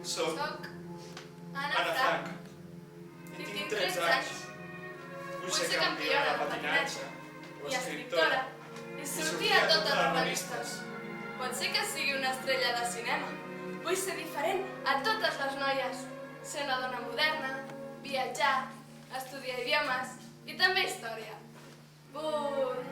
Soc Anna Frank i tinc 13 anys. Vull ser campiona de patinatge o escriptora i sortir a totes les revistes. Pot ser que sigui una estrella de cinema. Vull ser diferent a totes les noies. Ser una dona moderna, viatjar, estudiar idiomes i també història. Vull...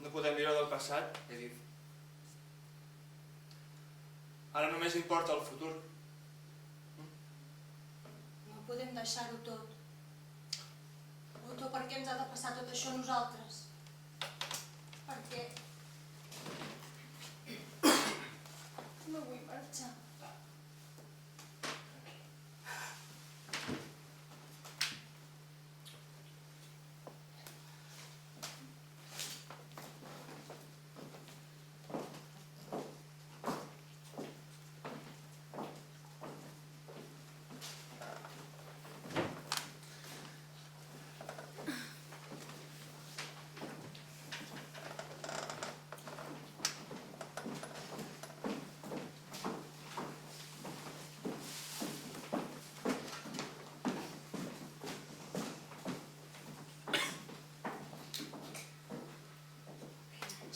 No podem viure del passat, he dit. Ara només importa el futur. No podem deixar-ho tot. Otto, per què ens ha de passar tot això a nosaltres? Per què? No vull marxar.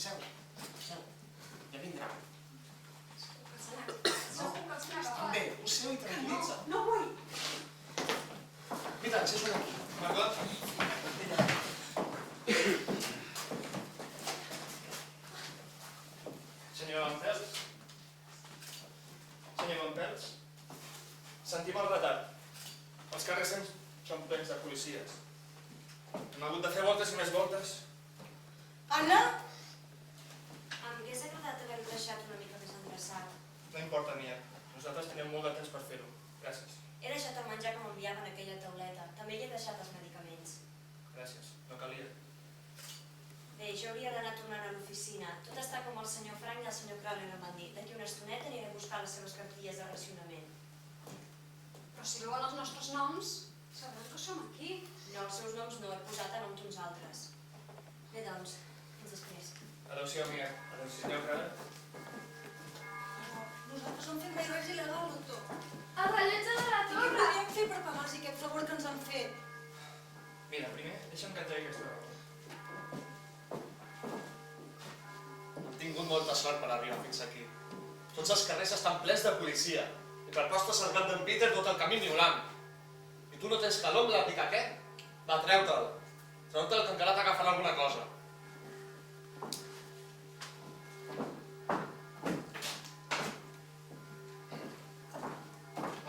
Seu, ja vindrà. També, ho seu i tranquil·litza. No vull! Vine, és aquí. Margot? Senyor Van Pels? Senyor Van Pels? Sentim el retard. Els carrers són plens de policies. Hem hagut de fer voltes i més voltes. Anna? M'hagués agradat haver-ho deixat una mica més endreçat. No importa, Mia. Nosaltres tenim molt de temps per fer-ho. Gràcies. He deixat el menjar que m'enviaven a aquella tauleta. També hi he deixat els medicaments. Gràcies. No calia. Bé, jo hauria d'anar tornant a l'oficina. Tot està com el senyor Frank i el senyor Crowley em van dir. D'aquí una estoneta aniré a buscar les seves cartilles de racionament. Però si veuen els nostres noms, sabran que som aquí. No, els seus noms no, he posat a nom d'uns altres. Bé, doncs, fins després. Adéu-siau, Mia. Adéu-siau, senyor Crowley. Nosaltres no hem fet mai res il·legal, doctor. El rellotge de la I què torre! podríem fer per pagar-los aquest favor que ens han fet? Mira, primer, deixa'm que et tregui aquesta roba. molta sort per arribar fins aquí. Tots els carrers estan plens de policia. I per posta cercat d'en Peter tot el camí miolant. I tu no tens calor amb la pica què? Va, treu-te'l. Treu-te'l que encara t'agafarà alguna cosa.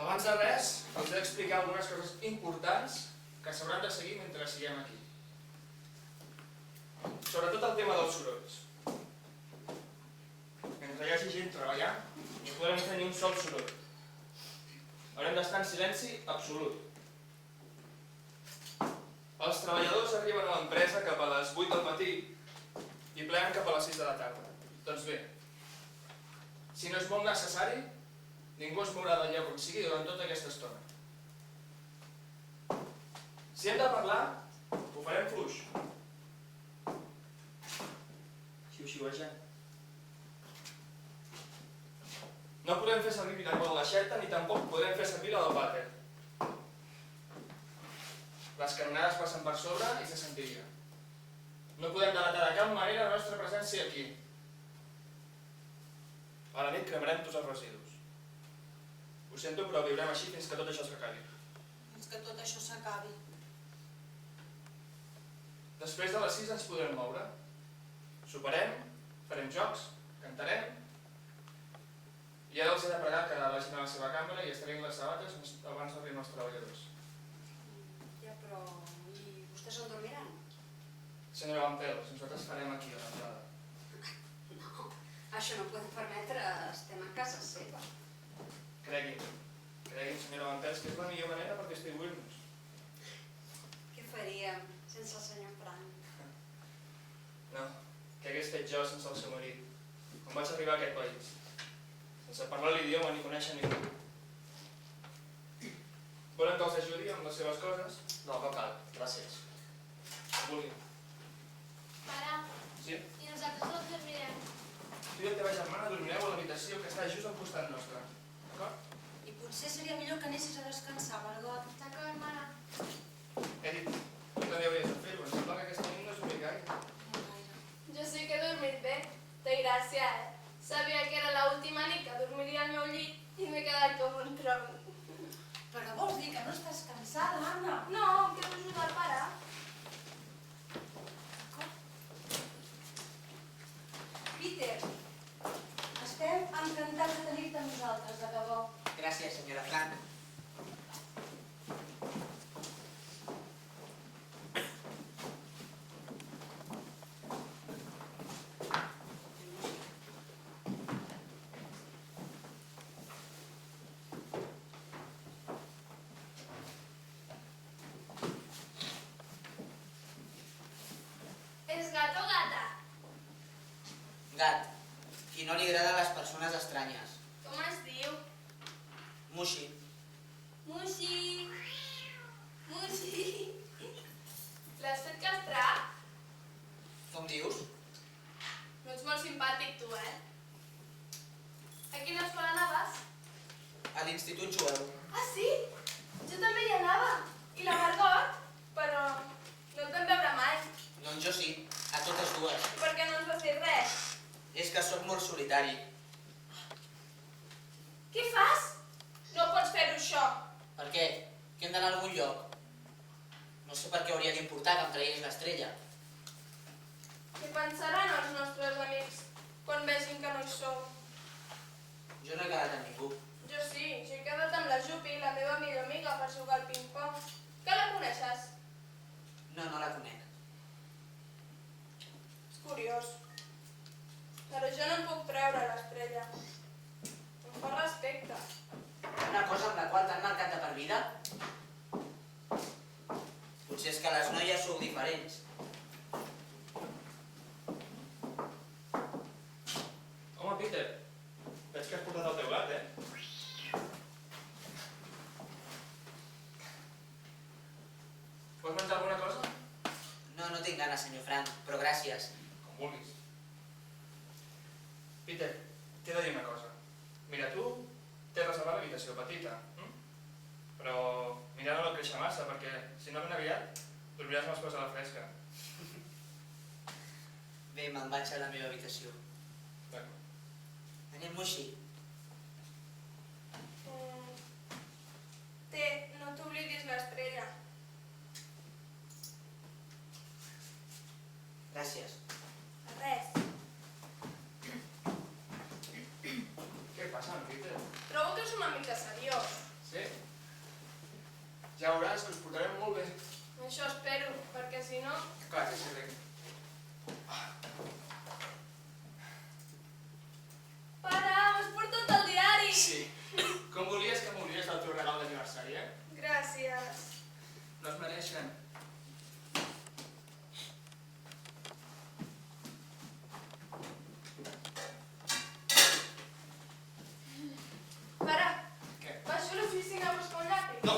Abans de res, els he d'explicar algunes coses importants que s'hauran de seguir mentre siguem aquí. Sobretot el tema dels sorolls. Mentre hi hagi gent treballant, no podrem fer ni un sol soroll. Haurem d'estar en silenci absolut. Els treballadors arriben a l'empresa cap a les 8 del matí i pleguen cap a les 6 de la tarda. Doncs bé, si no és molt necessari, ningú es mourà del lloc on sigui durant tota aquesta estona. Si hem de parlar, ho farem fluix. Xiu-xiuejant. No podem fer servir l'aigua de l'aixeta ni tampoc podrem fer servir la del vàter. Les canonades passen per sobre i se sentiria. No podem delatar de cap manera la nostra presència aquí. A la nit cremarem tots els residus. Ho sento, però viurem així fins que tot això s'acabi. Fins que tot això s'acabi. Després de les 6 ens podrem moure. Soparem, farem jocs, cantarem, i ara els he de pregar que vagin a la seva cambra i estrenguin les sabates abans d'arribar els treballadors. Ja, però... i vostès on dormiran? Senyora Van Pels, nosaltres farem aquí a l'entrada. No, això no ho podem permetre, estem a casa seva. Cregui'm, senyora Van Pels, que és la millor manera per distribuir-nos. Què faríem sense el senyor Frank? No, què hagués fet jo sense el seu marit? Com vaig arribar a aquest país? Sense parlar l'idioma ni conèixer ningú. Volen que els ajudi amb les seves coses? No, no cal, gràcies. Com vulguin. Pare, Sí? i nosaltres on dormirem? Tu i la teva germana dormireu a l'habitació que està just al costat nostre. D'acord? I potser seria millor que anessis a descansar, Margot. D'acord, mare. He dit, tu també hauries de fer-ho. Em sembla que aquesta nit no és obligat. No gaire. Jo sí que he dormit bé. Té gràcia, Sabia que era l'última nit que dormiria al meu llit i m'he quedat com un tronc. Però vols dir que no estàs cansada, Anna? No, em quedo ajudar al pare. Peter, estem encantats de tenir-te amb nosaltres, de debò. Gràcies, senyora Frank. És gat o gata? Gat. I no li agraden les persones estranyes. Com es diu? Mushi. Mushi. Mushi. L'has fet castrar? Com dius? No ets molt simpàtic, tu, A quina escola anaves? A l'institut jueu. Ah, sí? Jo també hi anava. I la Margot? Però no et vam veure mai. Doncs jo sí, a totes dues. I per què no ens vas dir res? És que sóc molt solitari. Què fas? No pots fer-ho, això. Per què? Que hem d'anar a algun lloc? No sé per què hauria d'importar que em tragués l'estrella. Què pensaran els nostres amics quan vegin que no hi som? Jo no he quedat amb ningú. Jo sí, he quedat amb la Jupi, la meva millor amiga, per jugar al ping-pong. Que la coneixes? No, no la conec. És curiós. Però jo no em puc treure l'estrella. Em fa respecte. Una cosa amb la qual t'han marcat de per vida? Potser és que les noies sou diferents. Home, Peter, veig que has portat el teu gat, Vols menjar alguna cosa? No, no tinc ganes, senyor Frank, però gràcies. Com vulguis. Peter, t'he de dir una cosa. Mira, tu t'he reservat l'habitació petita, però mira, no creixer massa, perquè si no ben aviat dormiràs amb els peus a la fresca. Bé, me'n vaig a la meva habitació. D'acord. moixí. Té, no t'oblidis l'estrella. Gràcies. Res. Què passa, en Peter? Trobo que és una mica seriós. Sí? Ja veuràs que us portarem molt bé. Això espero, perquè si no... Clar que sí, Rick. Pare, m'has portat el diari! Sí. Com volies que m'oblides del teu regal d'aniversari, eh? Gràcies. No es mereixen. Pare, Què? baixo a l'oficina a buscar un llapis. No!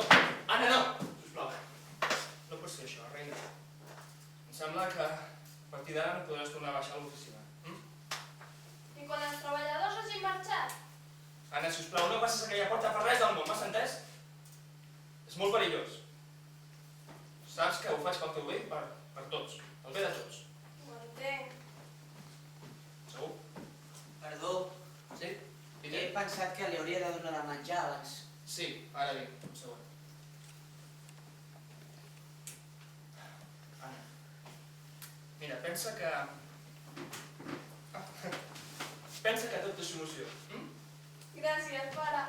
Anna, no! Sisplau. No pots fer això, reina. Em sembla que a partir d'ara no podràs tornar a baixar a l'oficina. I quan els treballadors hagin marxat? Anna, sisplau, no passes aquella porta per res del món, m'has entès? És molt perillós. Saps que ho faig pel teu bé i per tots. El bé de tots. Ho entenc. Segur? Perdó, Sí? he Peter? pensat que li hauria de donar de menjar abans. Sí, ara vinc. Un segon. Anna. Mira, pensa que... Pensa que tot té solució. Gràcies, pare.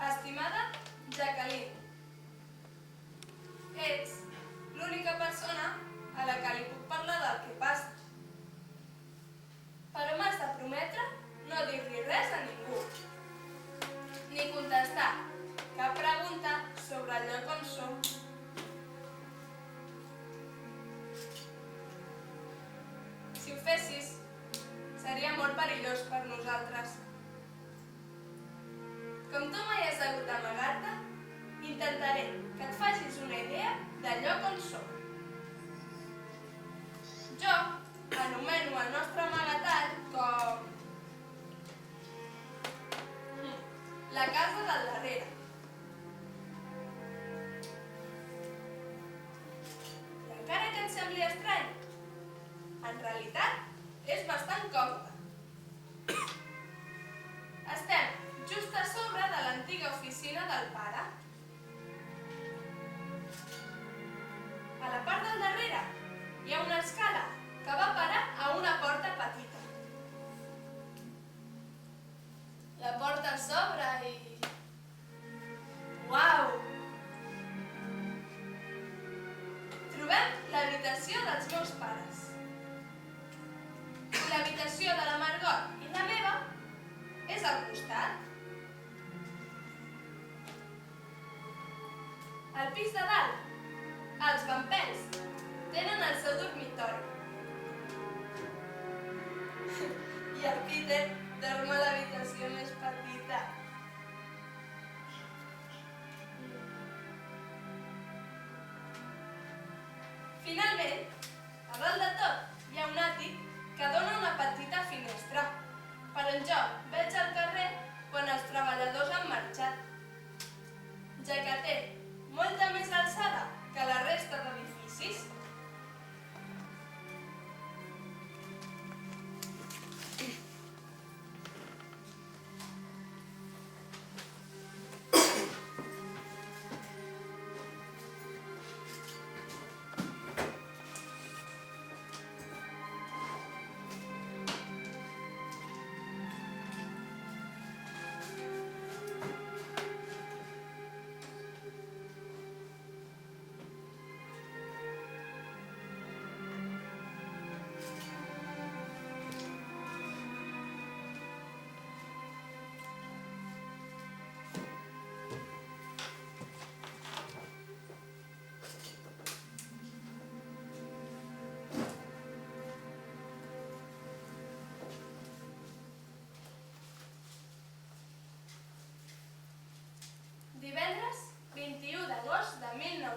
Estimada Jacqueline, ets l'única persona a la que li puc parlar del que passa. Però m'has de prometre no dir-li res a ningú, ni contestar cap pregunta sobre el lloc on som. Si ho fessis, seria molt perillós per nosaltres. Com tu mai has hagut d'amagar-te, intentaré que et facis una idea del lloc on som. Jo anomeno el nostre amagatall com... la casa del darrere. I encara que et sembli estrany, en realitat és bastant còmode. Estem just a sobre de l'antiga oficina del pare. A la part del darrere hi ha una escala que va parar a una porta petita. La porta s'obre i... Uau! Trobem l'habitació dels meus pares. L'habitació de la Margot i la meva és al costat. Al pis de dalt, els vampens tenen el seu dormitori. I el Peter dorm a l'habitació més petita. Finalment, a dalt de tot hi ha un àtic que dona una petita finestra, per on jo veig al carrer quan els treballadors han marxat, ja que té molta més alçada que la resta d'edificis.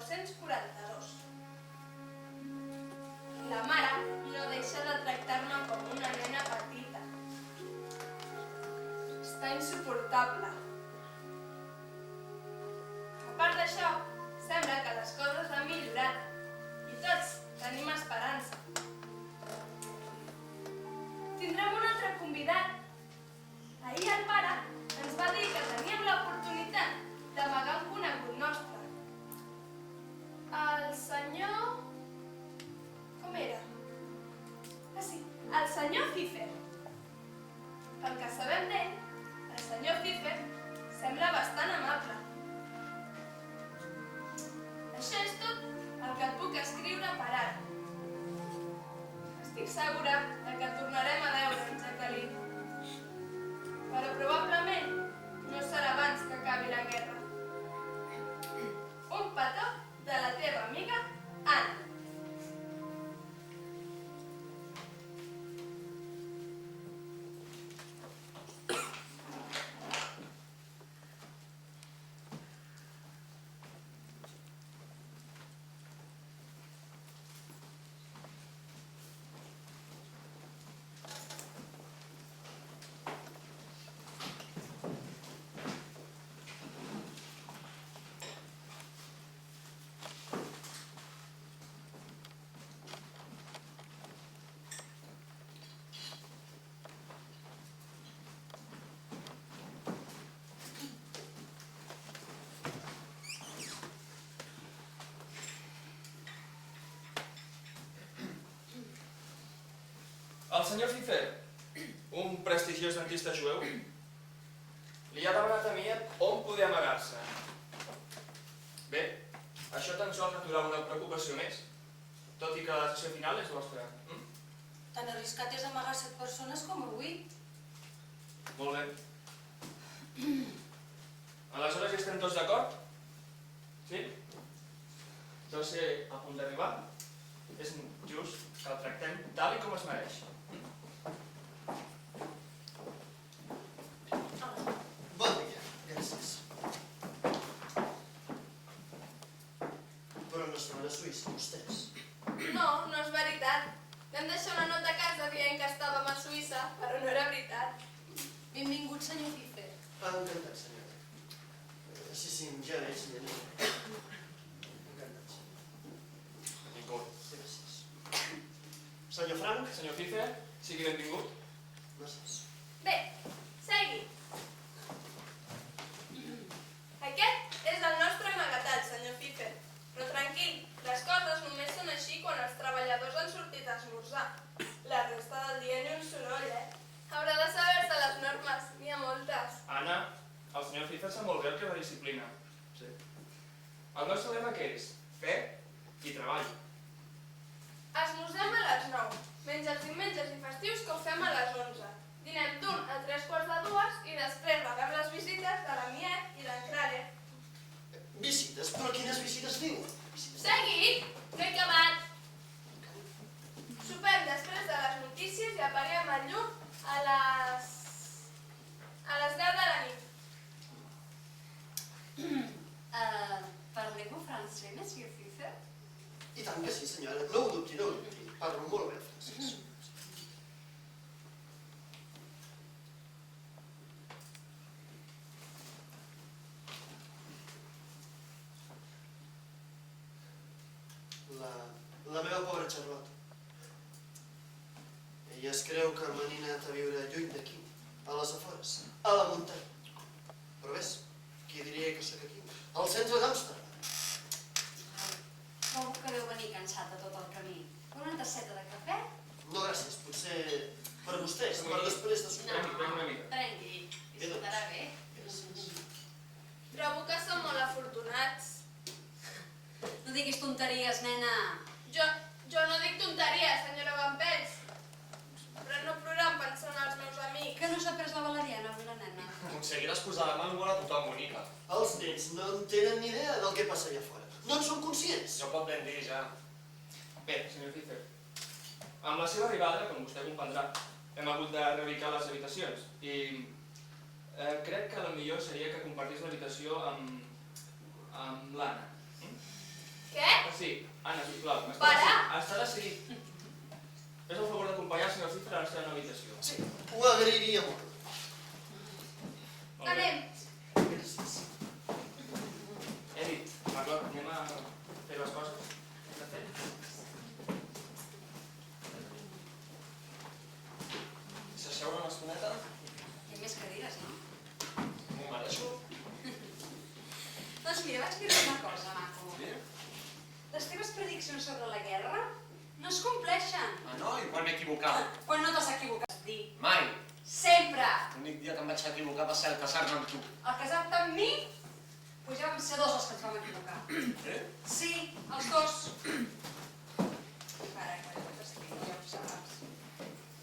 1942. La mare no deixa de tractar-me com una nena petita. Està insuportable. A part d'això, sembla que les coses han millorat i tots tenim esperança. Tindrem un altre convidat. Ahir el pare ens va dir que teníem l'oportunitat d'amagar un conegut nostre. El senyor... com era? Ah, sí, el senyor Pfeiffer. Pel que sabem d'ell, el senyor Pfeiffer sembla bastant amable. Això és tot el que et puc escriure per ara. Estic segura que tornarem a veure'ns, Jacqueline. Però probablement no serà abans que acabi la guerra. Un petó de la teva amiga, Anna. El senyor Pfeiffer, un prestigiós dentista jueu, li ha demanat a mi on poder amagar-se. Bé, això tan sols aturarà una preocupació més, tot i que la sessió final és vostra. Tan arriscat és amagar 7 persones com avui. Molt bé. Aleshores ja estem tots d'acord? Sí? Deu ser a punt d'arribar. És just que el tractem tal i com es mereix. Bon dia, gràcies. Però no estaven a Suïssa, vostès. No, no és veritat. Vam deixar una nota a casa dient que estàvem a Suïssa, però no era veritat. Benvingut, senyor Pfeiffer. Encantat, senyora. Sí, ja veig, senyora. Encantat, senyor. Benvingut. Gràcies. Senyor Frank? Senyor Pfeiffer, sigui benvingut. Gràcies. Bé, segui. Aquest és el nostre amagatal, senyor Pfeiffer. Però tranquil, les coses només són així quan els treballadors han sortit a esmorzar. La resta del dia ni un soroll, Haurà de saber-se les normes, n'hi ha moltes. Anna, el senyor Pfeiffer sap molt bé el que és la disciplina. Sí. El nostre lema què és? Fe i treball. Esmorzem a les 9, menys els diumenges i festius que ho fem a les 11. Dinem d'1 a 3:45 i després rebem les visites de la Miet i d'en Kraler. Visites? Però quines visites diu? Segui! No he acabat! Sopem després de les notícies i apaguem el llum a les 10 de la nit. Parlez-vous français, monsieur Pfeiffer? I tant que sí, senyora. No ho dubti, no ho dubti. Parlo molt bé el francès. La meva pobra Charlotte. Ella es creu que me n'he anat a viure lluny d'aquí, a les afores, a la muntanya. Però ves, qui diria que sóc aquí? Al centre d'Amsterdam. Trobo que deu venir cansat de tot el camí. Una tasseta de cafè? No, gràcies. Potser per vostès, per després de sopar. Prengi una mica. Prengui. Disfrutarà bé. Gràcies. Trobo que som molt afortunats. No diguis tonteries, nena. Jo no dic tonteries, senyora Van Pels. Però no plorant pensant en els meus amics. Que no s'ha pres la valeriana avui la nena. Aconseguiràs posar la mà en bola a tothom, bonica. Els nens no en tenen ni idea del que passa allà fora. No en són conscients. Ja ho pot ben dir, ja. Bé, senyor Pfeiffer, amb la seva arribada, com vostè comprendrà, hem hagut de reubicar les habitacions i crec que el millor seria que compartís l'habitació amb l'Anna. Què? Sí, Anna, sisplau. Para! Està decidit. Fes el favor d'acompanyar el senyor Cifra a la seva nova habitació. Sí, ho agrairia molt. Molt bé. Anem. Gràcies. He dit, Margot, anem a fer les coses. Hem de fer. S'asseure una estoneta? Hi ha més cadires, no? M'ho mereixo. Doncs mira, vaig dir una cosa, maco. Sí? Les teves prediccions sobre la guerra no es compleixen. Ah, no? I quan m'he equivocat? Quan no t'has equivocat, dir. Mai. Sempre. L'únic dia que em vaig equivocar va ser al casar-me amb tu. Al casar-te amb mi, doncs ja vam ser dos els que ens vam equivocar. Sí, els dos. Para, que t'estic, ja ho saps.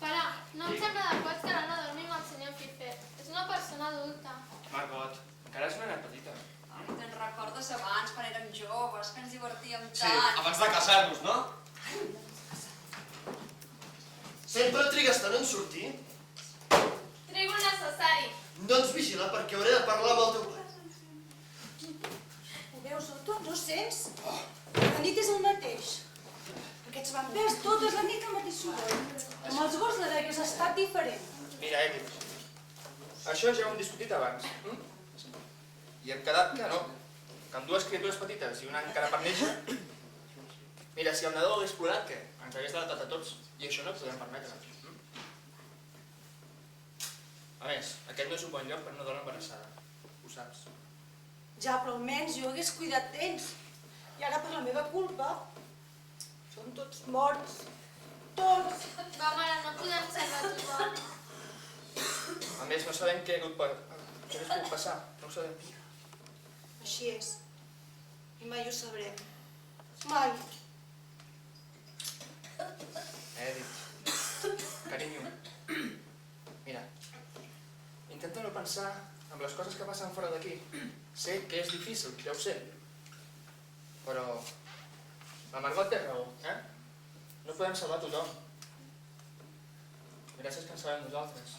Pare, no em sembla adequat que l'Anna dormi amb el senyor Fifer. És una persona adulta. Margot, encara és una nena petita. Ai, te'n recordes abans, quan érem joves, que ens divertíem Sí, tant. abans de casar-nos, no? Sempre trigues tant en sortir? Trigo el necessari. Doncs vigila, perquè hauré de parlar amb el teu pare. Ho veus, Otto? No sents? La nit és el mateix. Aquests vampers totes la nit el mateix soroll. Amb els gos la hagués estat diferent. Mira, Edith, això ja ho hem discutit abans. I hem quedat que no. Que amb dues criatures petites i una encara per néixer... Mira, si el nadó hagués plorat, què? Ens hagués delatat a tots. I això no ho podem permetre. A més, aquest no és un bon lloc per una dona embarassada. Ho saps. Ja, però almenys jo hagués cuidat d'ells. I ara, per la meva culpa, són tots morts. Tots. Va, mare, no podem salvar tothom. A més, no sabem què hagués pogut passar. No ho sabem. Així és. I mai ho sabrem. Mai. Edith, carinyo, mira, intenta no pensar en les coses que passen fora d'aquí. Sé que és difícil, ja ho sé. Però la Margot té raó, eh? No podem salvar tothom. Gràcies que ens salvem nosaltres.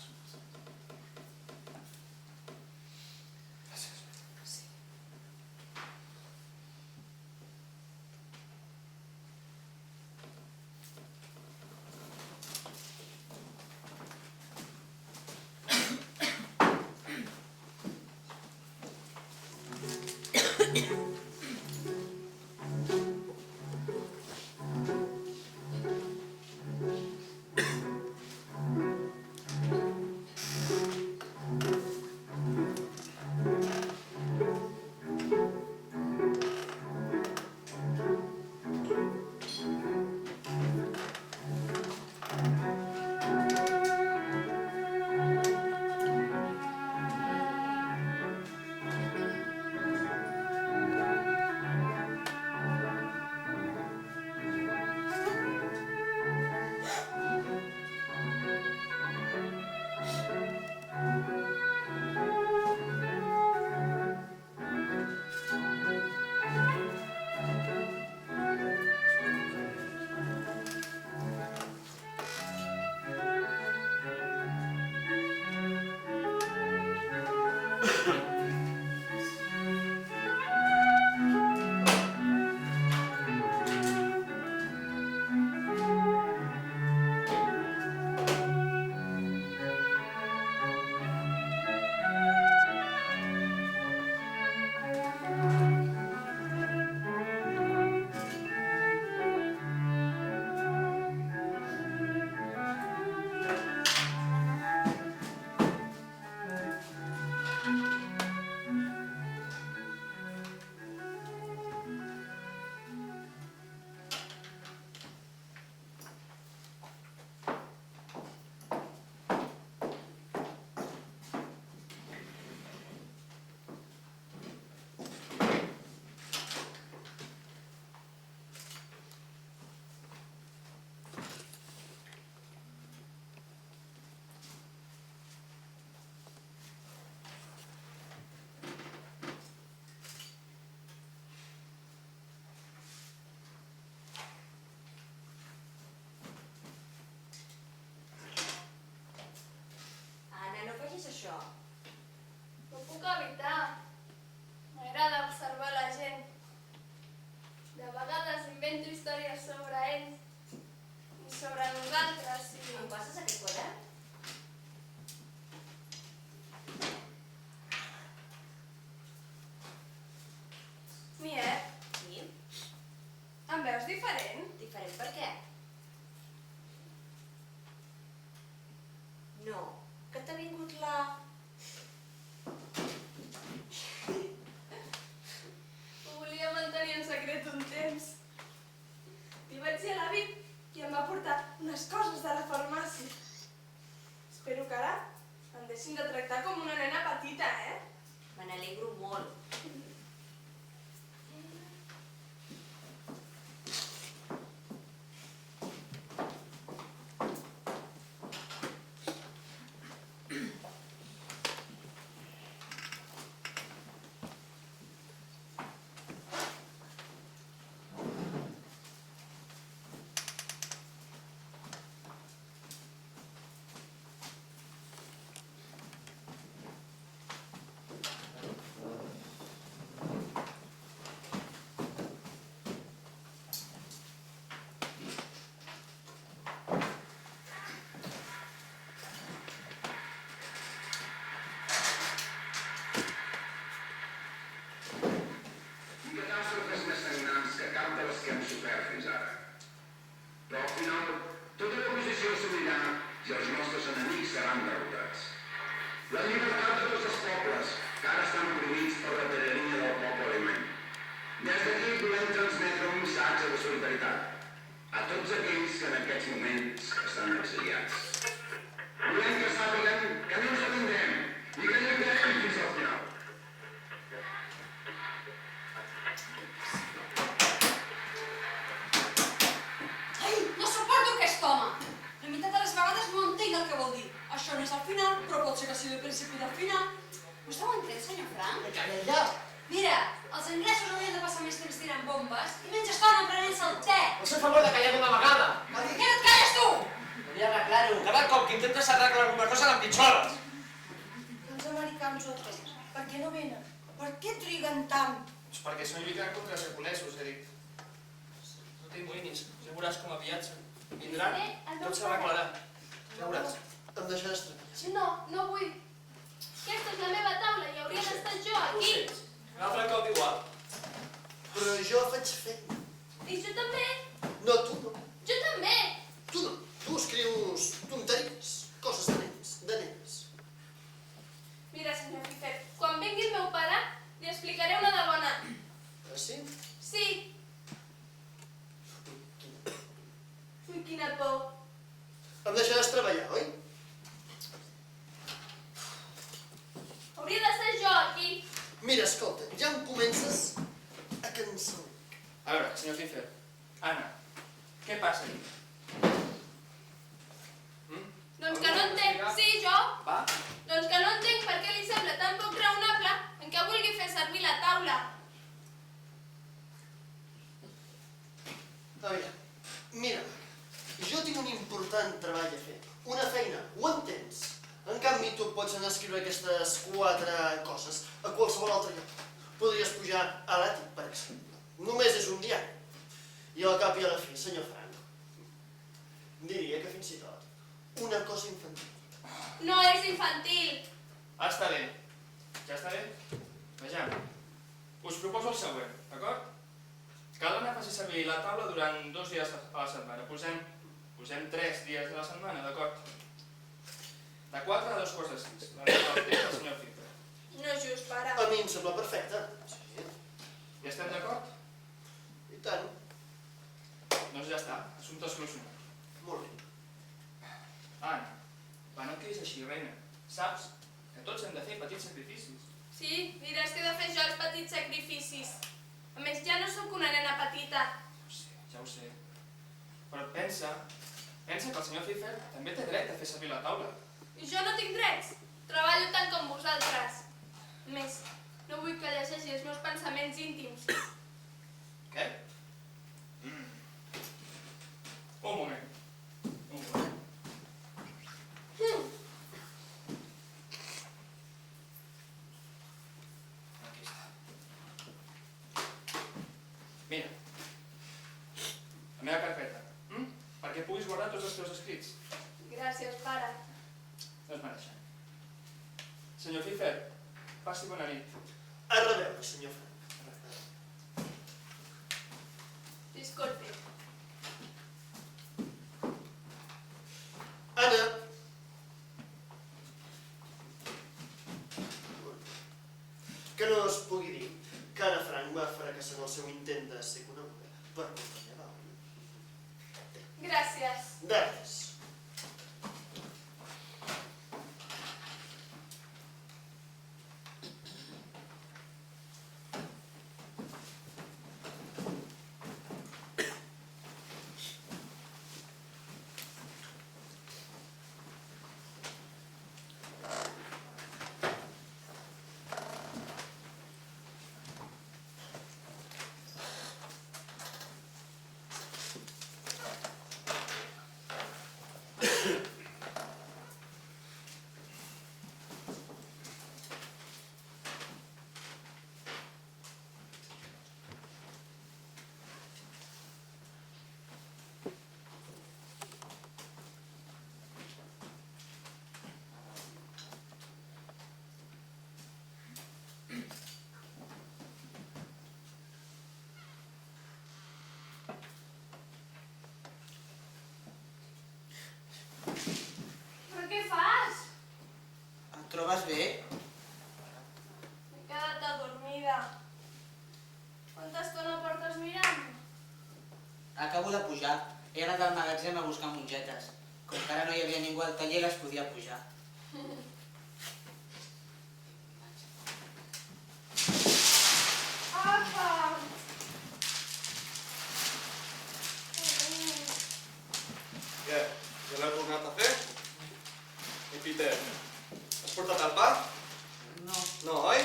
sobre nosaltres i... Em passes aquest quadern? Miet, Sí. em veus diferent? Diferent per què? No, que t'ha vingut la... Ho volia mantenir en secret un temps. Li vaig dir a l'avi i em va portar unes coses de la farmàcia. Espero que ara em deixin de tractar com una nena petita, Me n'alegro molt. Catàstrofes més sagnants que cap de les que hem sofert fins ara. Però al final, tota l'oposició s'unirà i els nostres enemics seran derrotats. La llibertat de tots els pobles, que ara estan prohibits per la tirania del poble alemany. Des d'aquí volem transmetre un missatge de solidaritat a tots aquells que en aquests moments estan exiliats. Volem que sàpiguen que no ens retindrem i que lluitarem fins al final. Ai, no suporto aquest home! La meitat de les vegades no entenc el que vol dir. Això no és el final, però pot ser que sigui el principi del final. Vostè ho entén, senyor Frank? Me calla ja. Mira, els anglesos haurien de passar més temps tirant bombes i menys estona prenent-se el te. Us feu favor de callar d'una vegada. Què no et calles tu? Volia arreglar-ho. Cada cop que intentes arreglar alguna cosa l'empitjores. Els americans o què? Per què no venen? Per què triguen tant? Doncs perquè són lluitant contra els japonesos, he dit. No t'immoïnis, ja veuràs com aviat vindran, tot s'arreglarà. Ja veuràs. Em deixaràs treballar. No, no vull. Aquesta és la meva taula i hauria d'estar jo aquí. Un altre cop igual. Però jo faig feina. I jo també. No, tu no. Jo també. Tu no. Tu escrius tonteries, coses de nens, de nenes. Mira, senyor Fifet, quan vingui el meu pare, li explicaré una de bona. Ah, sí? Sí. Ui, quina por. Em deixaràs treballar, oi? Hauria d'estar jo aquí. Mira, escolta, ja em comences a cansar. A veure, senyor Fifer, Anna, què passa aquí? Doncs que no entenc. Sí, jo. Va? Doncs que no entenc per què li sembla tan poc raonable en què vulgui fer servir la taula. A veure, mira, jo tinc un important treball a fer. Una feina, ho entens? En canvi, tu pots anar a escriure aquestes 4 coses a qualsevol altre lloc. Podries pujar a l'àtic, per exemple. Només és un diari. I al cap i a la fi, senyor Frank, diria que fins i tot una cosa infantil. No és infantil. Ah, està bé. Ja està bé? Vejam. Us proposo el següent, d'acord? Que l'Anna faci servir la taula durant 2 dies a la setmana. Posem 3 dies a la setmana, d'acord? De 4 a 2:45. La nota del temps del senyor Fifer. No és just, pare. A mi em sembla perfecte. Sí, Ja estem d'acord? i tant. Doncs ja està. Assumpte solucionat. Molt bé. Anna, va, no quedis així, reina. Saps que tots hem de fer petits sacrificis. Sí, diràs que he de fer jo els petits sacrificis. A més, ja no sóc una nena petita. Ja ho sé. Però pensa que el senyor Fifer també té dret a fer servir la taula. I jo no tinc drets. Treballo tant com vosaltres. A més, no vull que llegeixi els meus pensaments íntims. Què? Un moment. Un moment. Aquí està. Mira. La meva carpeta. Perquè puguis guardar Senyor Fifer, passi bona nit. A reveure, senyor Frank. Disculpi. Anna. Que no es pugui dir que Anna Frank va fracassar en el seu intent de ser coneguda per culpa meva. Gràcies. De res. Però què fas? Et trobes bé? M'he quedat adormida. Quanta estona portes mirant? Acabo de pujar. He anat al magatzem a buscar mongetes. Com que ara no hi havia ningú al taller, les podia pujar. Apa! Què? Ja l'heu tornat a fer? I Peter, has portat el pa? No. No, oi?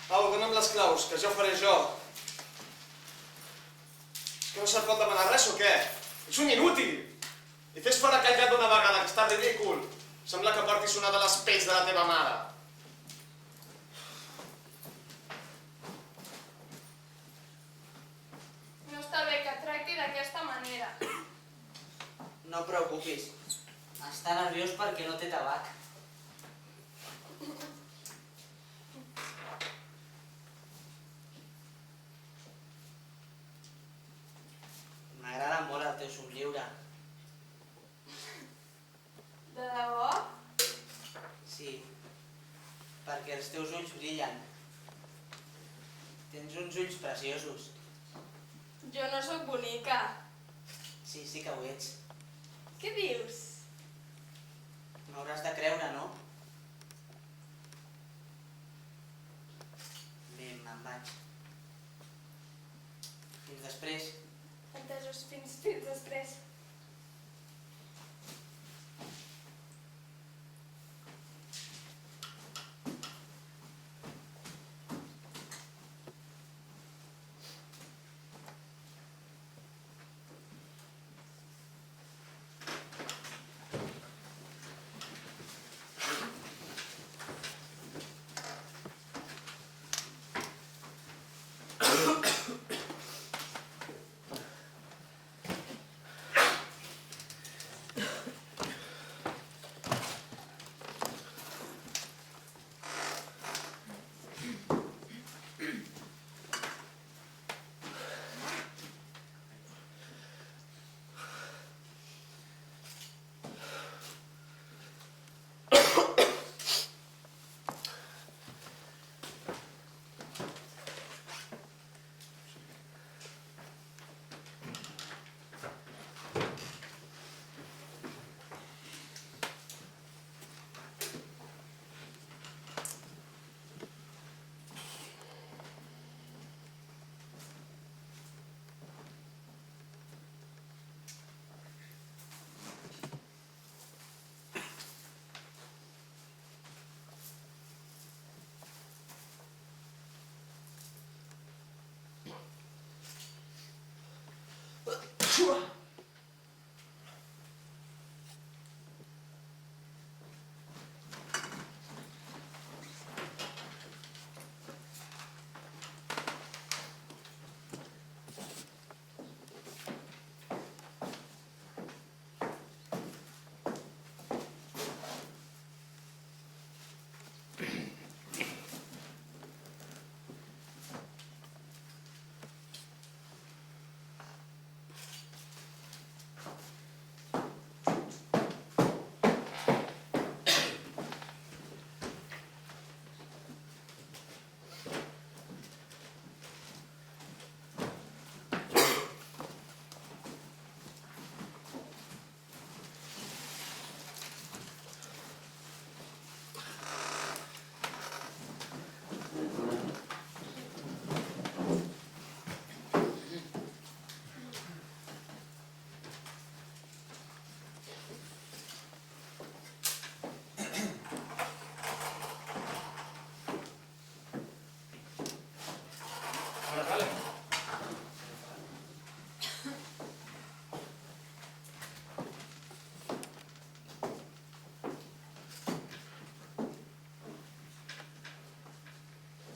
Au, dona'm les claus, que ja ho faré jo. Que no se't pot demanar res o què? Ets un inútil! I fes fora aquell gat d'una vegada, que està ridícul. Sembla que portis una de les pells de la teva mare. No està bé que et tracti d'aquesta manera. No et preocupis. Està nerviós perquè no té tabac. M'agrada molt el teu somriure. De debò? Sí, perquè els teus ulls brillen. Tens uns ulls preciosos. Jo no sóc bonica. Sí, sí que ho ets. Què dius? M'hauràs de creure, no? Bé, me'n vaig. Fins després. Entesos, fins després.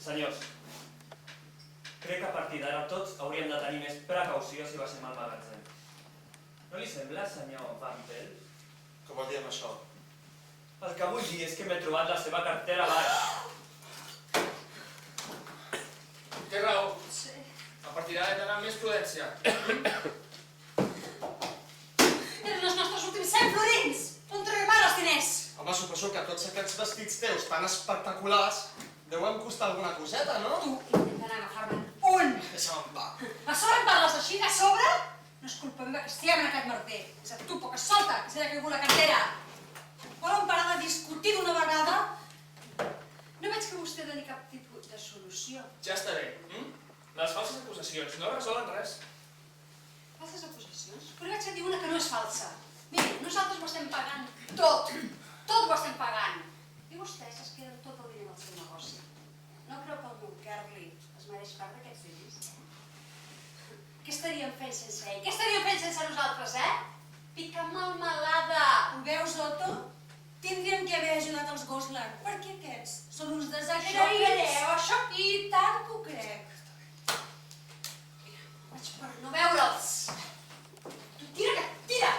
Senyors, crec que a partir d'ara tots hauríem de tenir més precaució si baixem al magatzem. No li sembla, senyor Van Pelt? Què vol dir amb això? El que vull dir és que m'he trobat la seva cartera a baix. Té raó. Sí. A partir d'ara he d'anar amb més prudència. Eren els nostres últims 100 florins! On trobem ara els diners? Home, suposo que tots aquests vestits teus tan espectaculars deuen costar alguna coseta, no? Tu intentant agafar-me'n un! Deixa'm en pau. A sobre em parles així, de sobre? No és culpa meva que estiguem en aquest merder. És a tu, poca solta, que se li ha caigut la cartera. Volen parar de discutir d'una vegada? No veig que vostè doni cap tipus de solució. Ja està bé. Les falses acusacions no resolen res. Falses acusacions? Però vaig a dir una que no és falsa. Miri, nosaltres ho estem pagant tot. Tot ho estem pagant. I vostès es queden tot el diner del seu negoci. No creu que el meu Carly es mereix part d'aquests diners? Què estaríem fent sense ell? Què estaríem fent sense nosaltres, Pica melmelada! Ho veus, Otto? Tindríem que haver ajudat els Goslar, perquè aquests són uns Això desagraïts. creu, això? I tant que ho crec. Vaig per no veure'ls. Tu tira, tira!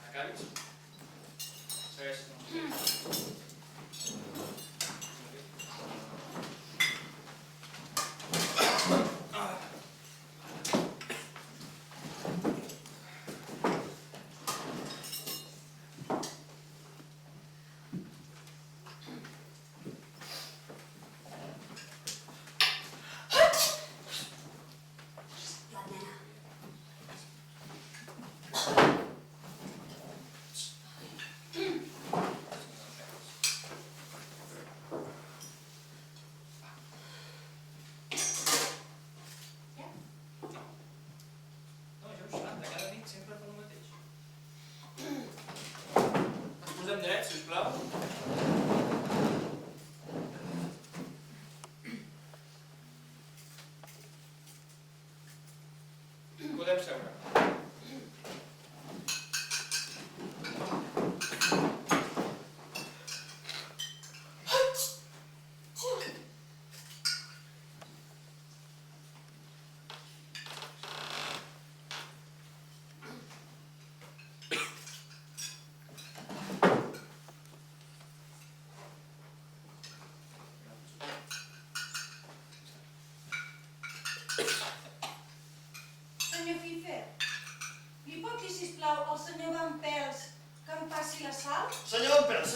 Acabis? Segueixes. La nena. No, jo em xerrant, cada nit sempre fa el mateix. Ens posem drets, sisplau. Podem seure. Senyor Fifer, li pot dir, sisplau, al senyor Van Pels que em passi la sal? Senyor Van Pels,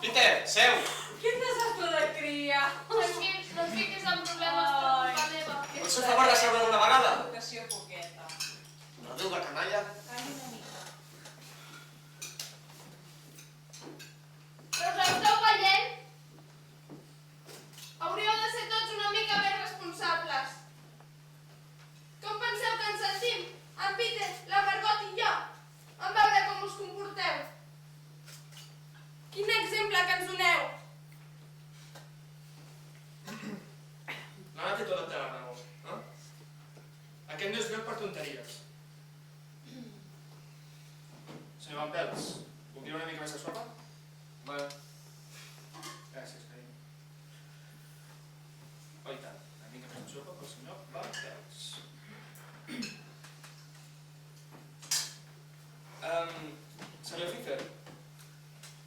Peter, seu! Quin desastre de cria! Tranquils, no et fiquis en problemes per culpa meva. Pots fer favor de seure d'una vegada? Educació poqueta. No diu la canalla. Calli una mica. Però us esteu veient? Hauríeu de ser tots una mica més responsables. Com penseu que ens sentim? En Peter, la Margot i jo? En veure com us comporteu. Quin exemple que ens doneu. L'Anna té tota la raó, Aquest no és lloc per tonteries. Senyor Van Pels, voldria una mica més de sopa? Bueno, Gràcies, carinyo. Oh, i tant. Una mica més de sopa pel senyor Van Pels. Senyor Fifer,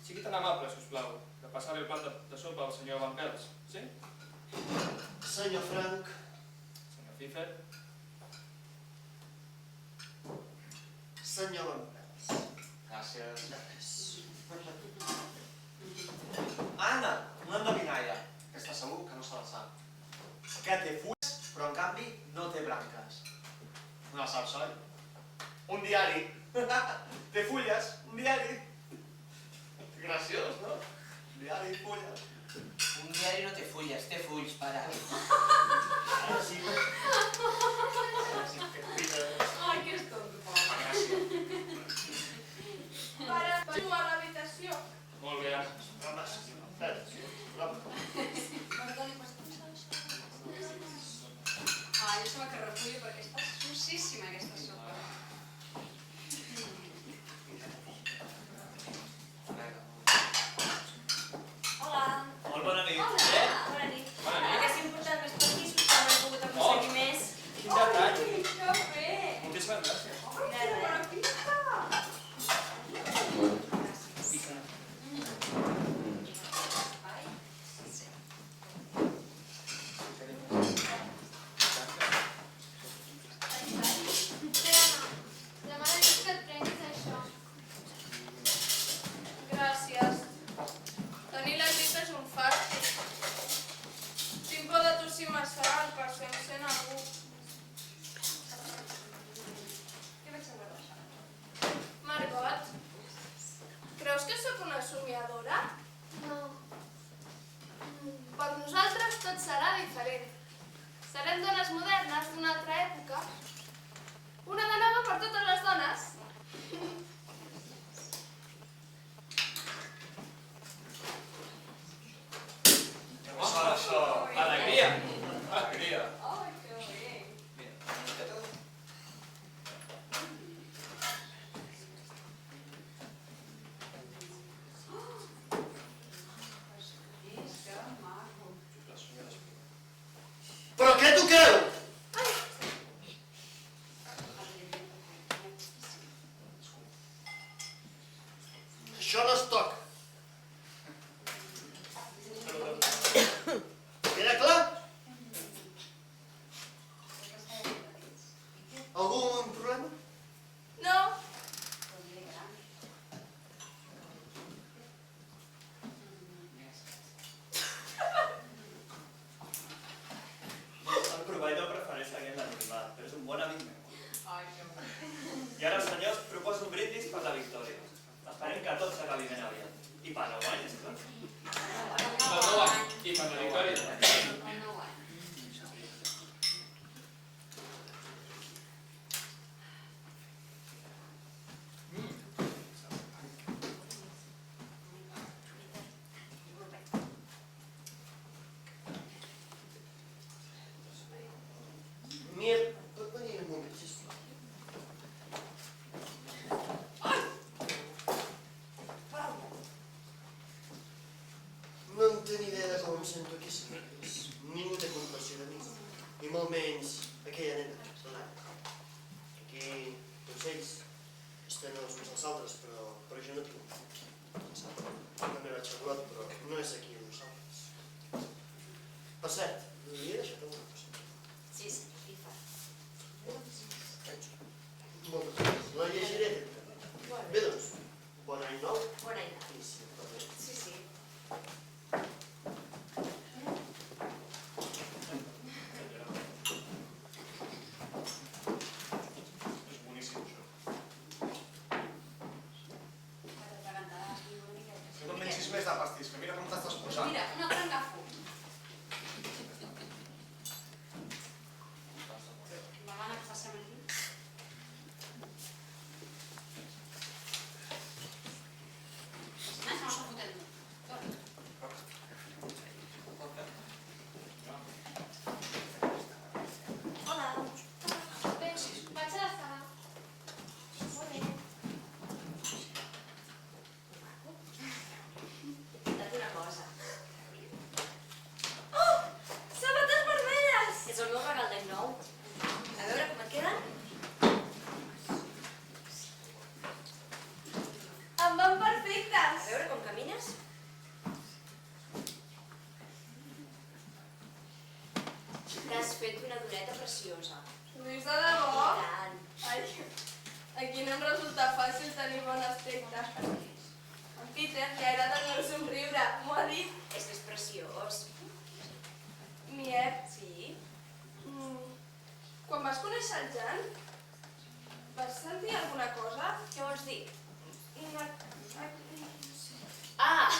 sigui tan amable, sisplau, de passar-li el plat de sopa al senyor Van Pels, sí? Senyor Frank, Senyor Fifer. Senyor Lamprés. Gràcies. Anna, una endevinalla. Aquesta segur que no se la sap. Que té fulles, però en canvi no té branques. No la saps, oi? Un diari. Té fulles, un diari. Graciós, no? Diari i fulles. Un diari no té fulles, té fulls, pare. Ara sí. Ai, que és tonto, pare. Gràcies. Pare, passo a l'habitació. Molt bé, Anna. Home, sí, Ah, jo sembla que refullo perquè està sucíssima aquesta sopa. Hola. Molt bona nit. Hola. Bona nit. Haguéssim portat més pastissos, però no he pogut aconseguir més. Quin detall. Que bé. Moltíssimes gràcies. De res. Demà dius que et prenguis això. Gràcies. Tenir la grip és un fàstic. Tinc por de tossir massa alt per si em sent algú. Què vaig a guardar? Margot, creus que sóc una somiadora? No. Per nosaltres tot serà diferent. Serem dones modernes d'una altra època. Una de nova per totes les dones. Això. Alegria. Alegria. Ai, que bé. Que maco. Però què toqueu? Això no es toca. Queda clar? Algun problema? No, El proveïdor prefereix seguir l'animal, però és un bon amic meu. Ai, que bé. I ara, senyors, proposo un brindis per la victòria. Esperem que tot s'acabi ben aviat. I per 9 anys, clar. Per 9 anys. I per la victòria. El nou any. Mir, pot venir un moment, sisplau. No en tinc idea de com em sento aquí, senyors. Ningú té compassió de mi. I molt menys aquella nena, l'Anna. Aquí, tots ells, estan els uns als altres, però jo no tinc. També vaig a Olot, però no és aquí amb nosaltres. Per cert, li he deixat alguna cosa. Sí, sí, i fa. Moltes gràcies. La llegiré. Bé, doncs, bon any nou. Bon any. I si em permet. Sí, sí. És boníssim, això. Que no et mencis més de pastís, que mira com t'estàs posant. Mira, un altre agafo. La gana que passem aquí. Els nens no s'ho fotem. hola. Bé, vaig a la sala. Molt bé. He pintat una cosa. Oh! Sabates vermelles! És el meu regal d'any nou. A veure com et queden. Em van A perfectes. veure com camines. T'has fet una doneta preciosa. Lluís, de debò? I tant. Ai, Aquí no em resulta fàcil tenir bon aspecte. En Peter li agrada el meu somriure, m'ho ha dit. És que és preciós. Miet, Sí? quan vas conèixer el Jan, vas sentir alguna cosa? Què vols dir? No sé. Ah,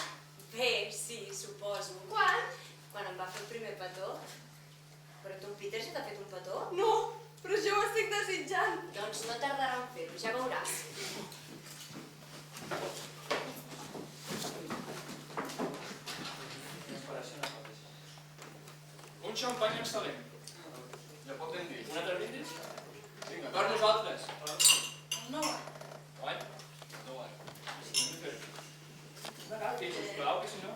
bé, sí, suposo. Quan? Quan em va fer el primer petó. Però tu, Peter, ja t'ha fet un petó? No, però jo ho estic desitjant. Doncs no tardarà en fer-ho, ja veuràs. Un xampany excel·lent. Ja pot ben dir. Un altre brindis? Vinga. Per nosaltres. No. Guai. No guai. Agafi, sisplau, que si no...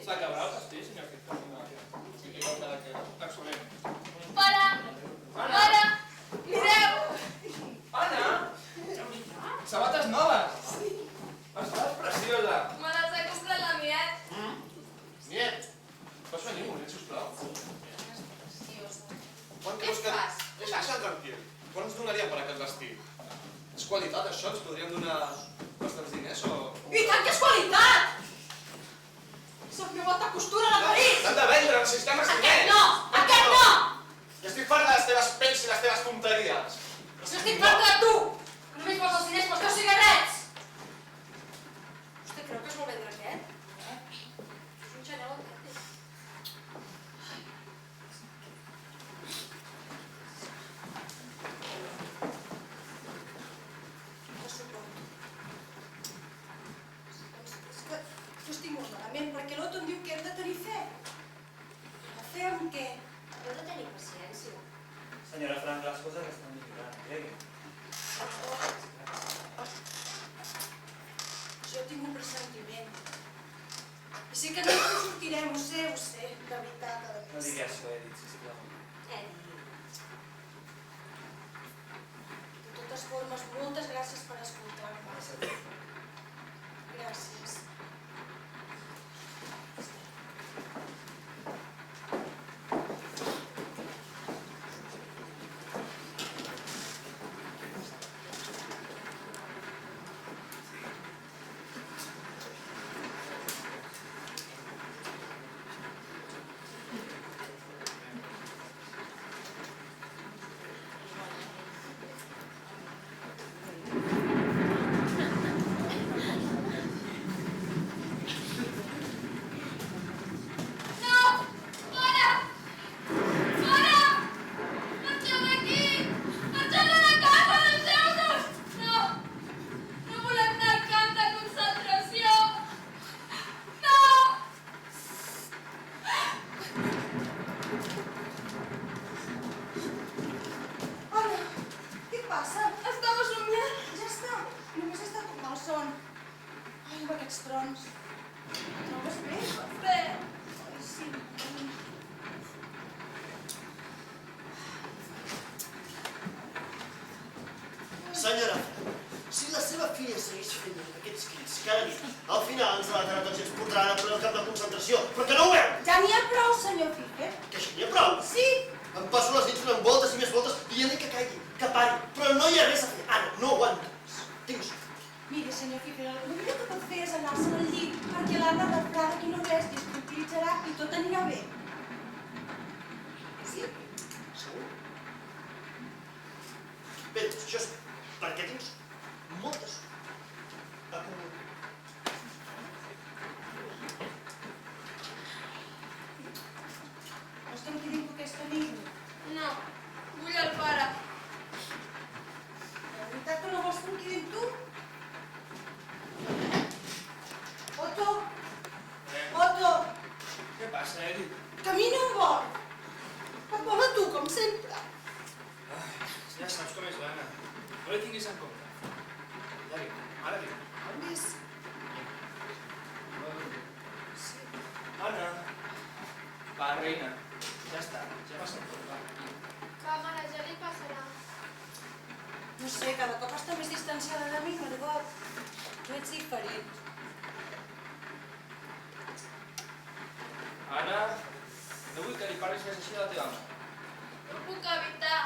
S'acabarà el pastís, senyor Fito. Excel·lent. Pare! Pare! Mireu! Anna! Sabates noves! Sí. Estàs preciosa! Me les ha comprat la Miet. Niet, pots venir un moment, sisplau? Quan Què creus que... fas? Deixa tranquil. Quan ens donaríem per aquest vestit? És qualitat, això? Ens podríem donar bastants diners o... I tant que és qualitat! Sóc meu alta costura de París! L'hem de vendre, necessitem els diners! Aquest no! Aquest no! I estic fart de les teves pells i les teves tonteries. Si estic farta de tu! Només vols els diners pels teus cigarrets! Vostè creu que es vol vendre aquest? És un xanel autèntic. No suporto. És que jo estic molt malament, perquè l'Otto em diu que hem de tenir fe. La fe en què? Heu de tenir paciència. Senyora Frank, les coses estan millorant, cregui. Jo tinc un pressentiment. I sé que no ens en sortirem, ho sé, de veritat, a No digui això, Edith, sisplau. Eddie. De totes formes, moltes gràcies per escoltar-me. Gràcies. trons. Trobes bé? Bé. Ai, sí. Senyora, si la seva filla segueix fent aquests crits cada nit, al final ens relatarà tots i ens portaran a ple el camp de concentració. Però que no ho veu! Ja n'hi ha prou, senyor Fifer. Que això n'hi ha prou? Sí. Em passo les nits donant voltes i més voltes i ja dic que caigui, que pari. Però no hi ha res a fer. Ara, no aguanto més. Tinc sort. Mire, senyor Fifer, el millor que pot fer és anar-se'n al llit perquè l'Anna refrada aquí no res i es tranquil·litzarà i tot anirà bé. Sí? Segur? Bé, doncs això és perquè tinc molta sort. Vols que em quedi amb aquesta nit? No, vull el pare. De veritat que no vols que em quedi amb tu? Otto! Otto! Què passa, Edith? Que a mi no em vol! Et vol a tu, com sempre. Ja saps com és l'Anna. No li tinguis en compte. Ja dic, ara dic. On és? Sí. Anna. Va, reina. Ja està, ja passa tot, va. Va, mare, ja li passarà. No sé, cada cop està més distanciada de mi, Margot. Tu ets diferent. Anna, no vull que li parlis més així de la teva mare. No ho puc evitar.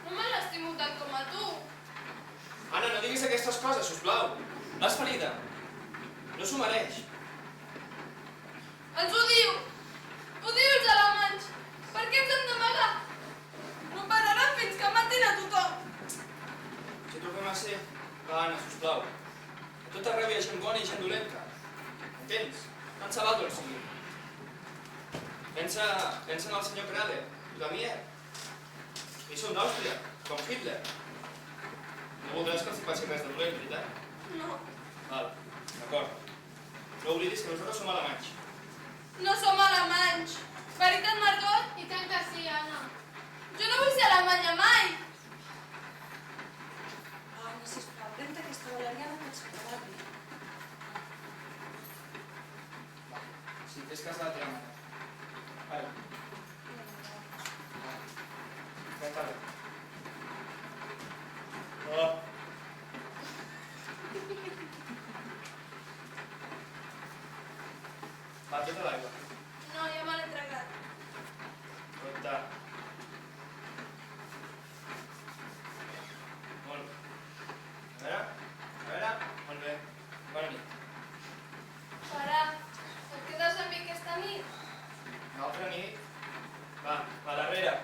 No me l'estimo tant com a tu. Anna, no diguis aquestes coses, sisplau. L'has ferida. No s'ho mereix. Ens ho diu! Ho diu els alemanys! Per què ens hem d'amagar? No pararan fins que matin a tothom! Si tornem a ser... Va, Anna, sisplau. A tot arreu hi ha gent bona i gent dolenta. Entens? Tant se val d'on sigui. Pensa en el senyor Kraler, Damier. Ells són d'Àustria, com Hitler. No voldràs que els hi passi res de dolent, veritat? No. Val, d'acord. No oblidis que nosaltres som alemanys. No som alemanys! Veritat, Margot? I tant que sí, Anna. Jo no vull ser alemanya mai! Anna, sisplau, pren-te aquesta valeriana que ets quedarà bé. Si fes cas de la teva mare. Vale. Ja està bé. Oh. Va, tota l'aigua. No, ja me l'he tragat. Compte. Molt bé. A veure, molt bé. Bona nit. Pare, et quedes amb mi aquesta nit? Una altra nit? Va, darrere.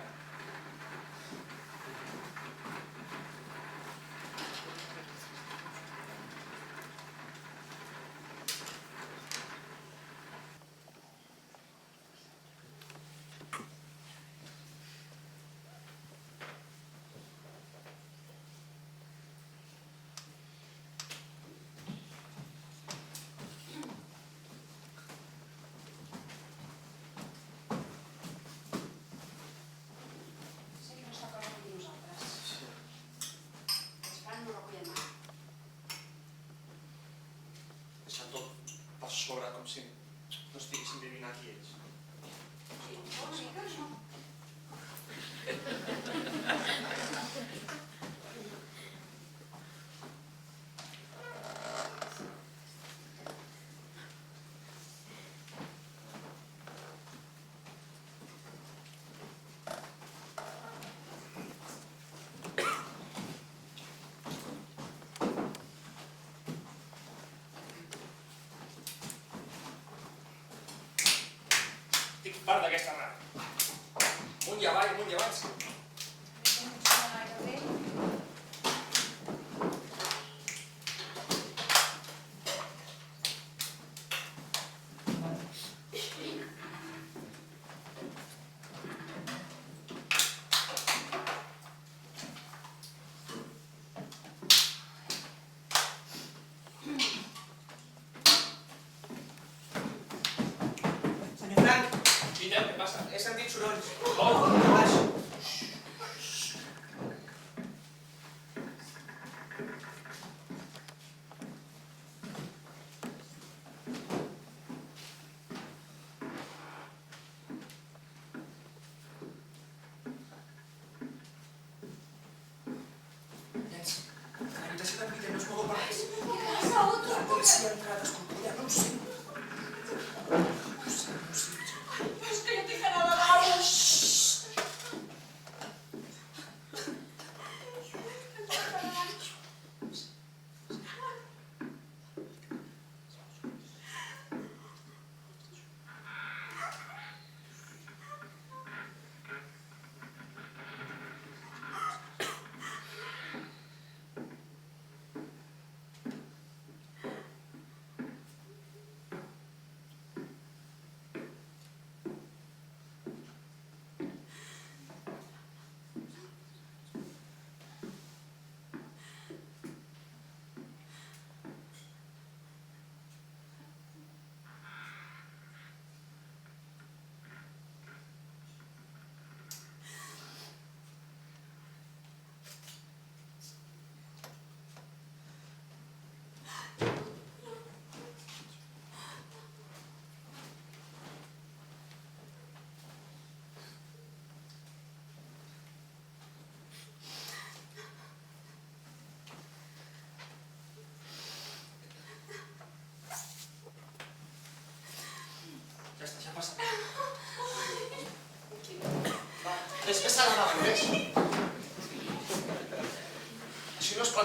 Sé que no està d'acord amb nosaltres. Els Frank no recullen mai. Deixar tot per sobre, com si no estiguessin vivint aquí ells. Sí, una mica, no? Estic fart d'aquesta ràdio. Amunt i avall, amunt i avall. No funciona gaire bé. Senyor Frank, Peter, què passa? he sentit sorolls. Oh! Baix. Nens, l'habitació d'en Peter no es mou per res. Què passa, Otto? La policia ha entrat, escorcollada, no ho sé. És que jo tinc anada de dalt.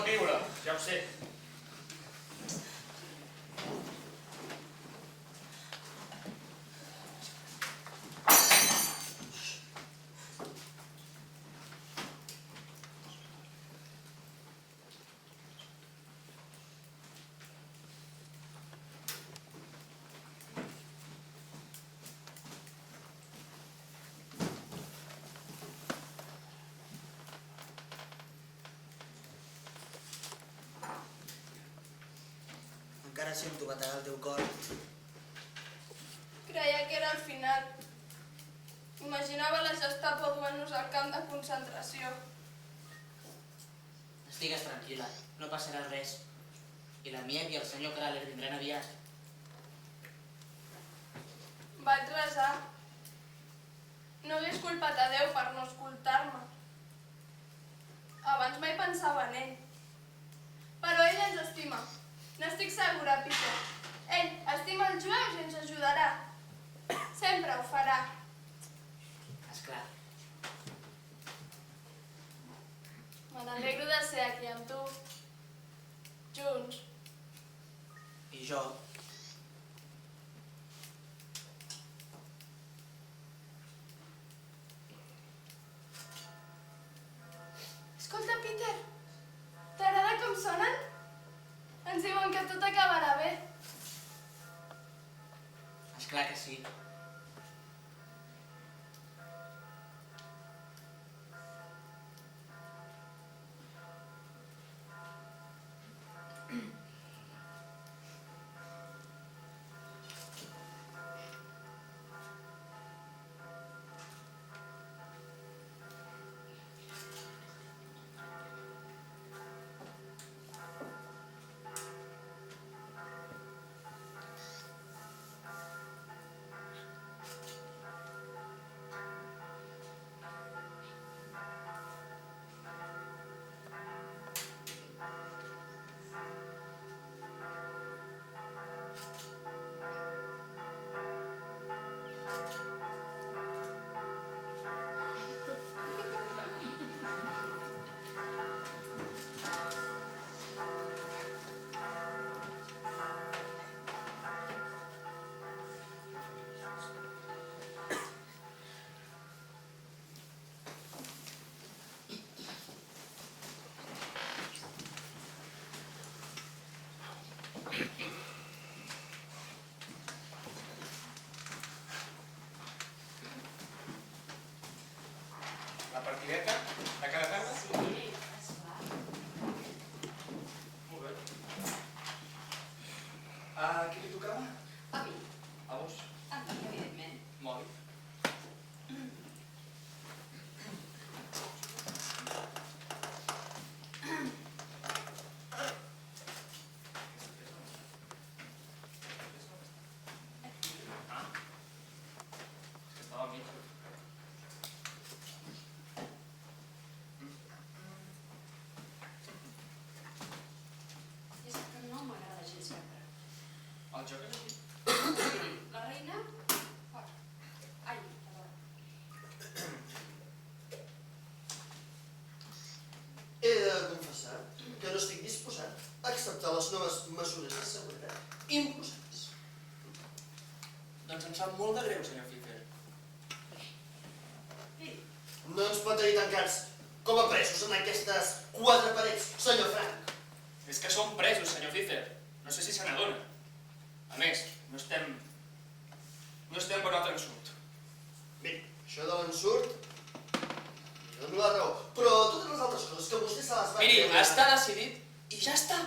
viure. Ja ho sé. Encara sento bategar el teu cor. Creia que era el final. Imaginava la Gestapo duent-nos al camp de concentració. Estigues tranquil·la, no passarà res. I la Miep i el senyor Kraler vindran aviat. Vaig resar. No hagués culpat a Déu per no escoltar-me. Abans mai pensava en ell. Però ell ens estima. N'estic segura, Peter. Ell estima els jueus i ens ajudarà. Sempre ho farà. Esclar. Me n'alegro de ser aquí amb tu. Junts. I jo. Escolta, Peter. T'agrada com sonen? Ens diuen que tot acabarà bé. Esclar que sí. La partideta de cada tarda? Sí, esclar. Molt bé. A qui li tocava? A mi. A vos? A mi, evidentment. Molt bé. És que no m'agrada gens perdre. El joc és aquí? La reina... Fora. Ai, perdó. He de confessar que no estic disposat a acceptar les noves mesures de seguretat imposades. Doncs em sap molt de greu, senyor Pfeiffer. No ens pot tenir tancats com a presos en aquestes 4 parets, senyor Frank. És que som presos, senyor Pfeiffer. No sé si se n'adona. A més, no estem per un altre ensurt. Miri, això de l'ensurt, li dono la raó, però totes les altres coses que vostè se les va... Miri, està decidit i ja està.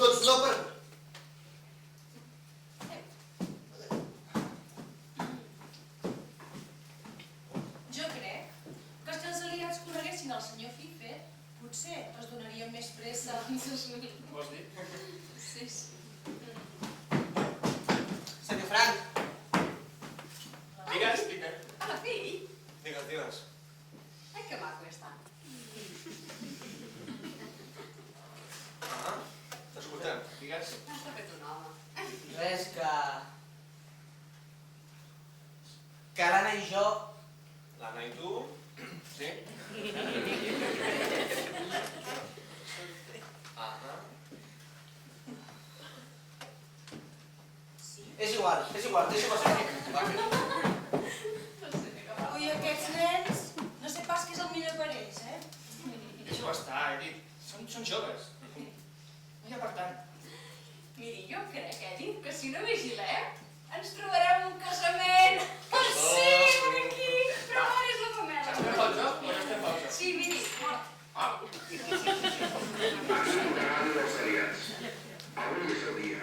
Doncs no per mi. Jo crec que si els aliats coneguessin el senyor Pfeiffer, potser es donarien més pressa. Vols dir? Sí, sí. Senyor Frank. Digues, Pfeiffer. Hola, fill. Digues, digues. Ai, que maco està. Ah, t'escoltem. Digues. Està fet un home. Res que l'Anna i jo... L'Anna i tu? Sí? És igual, deixa-ho ser. Ui, aquests nens, no sé pas què és el millor per ells, eh? Deixa-ho estar, he dit. Són joves. No hi ha per tant. Miri, jo crec, Edith, que si no vigilem, ens trobarem un casament. Que sí, per aquí! Preparis la mamela. Estem pel joc o no estem pel joc? Sí, miri, mort. Assumptarà dels aliats. Avui és el dia.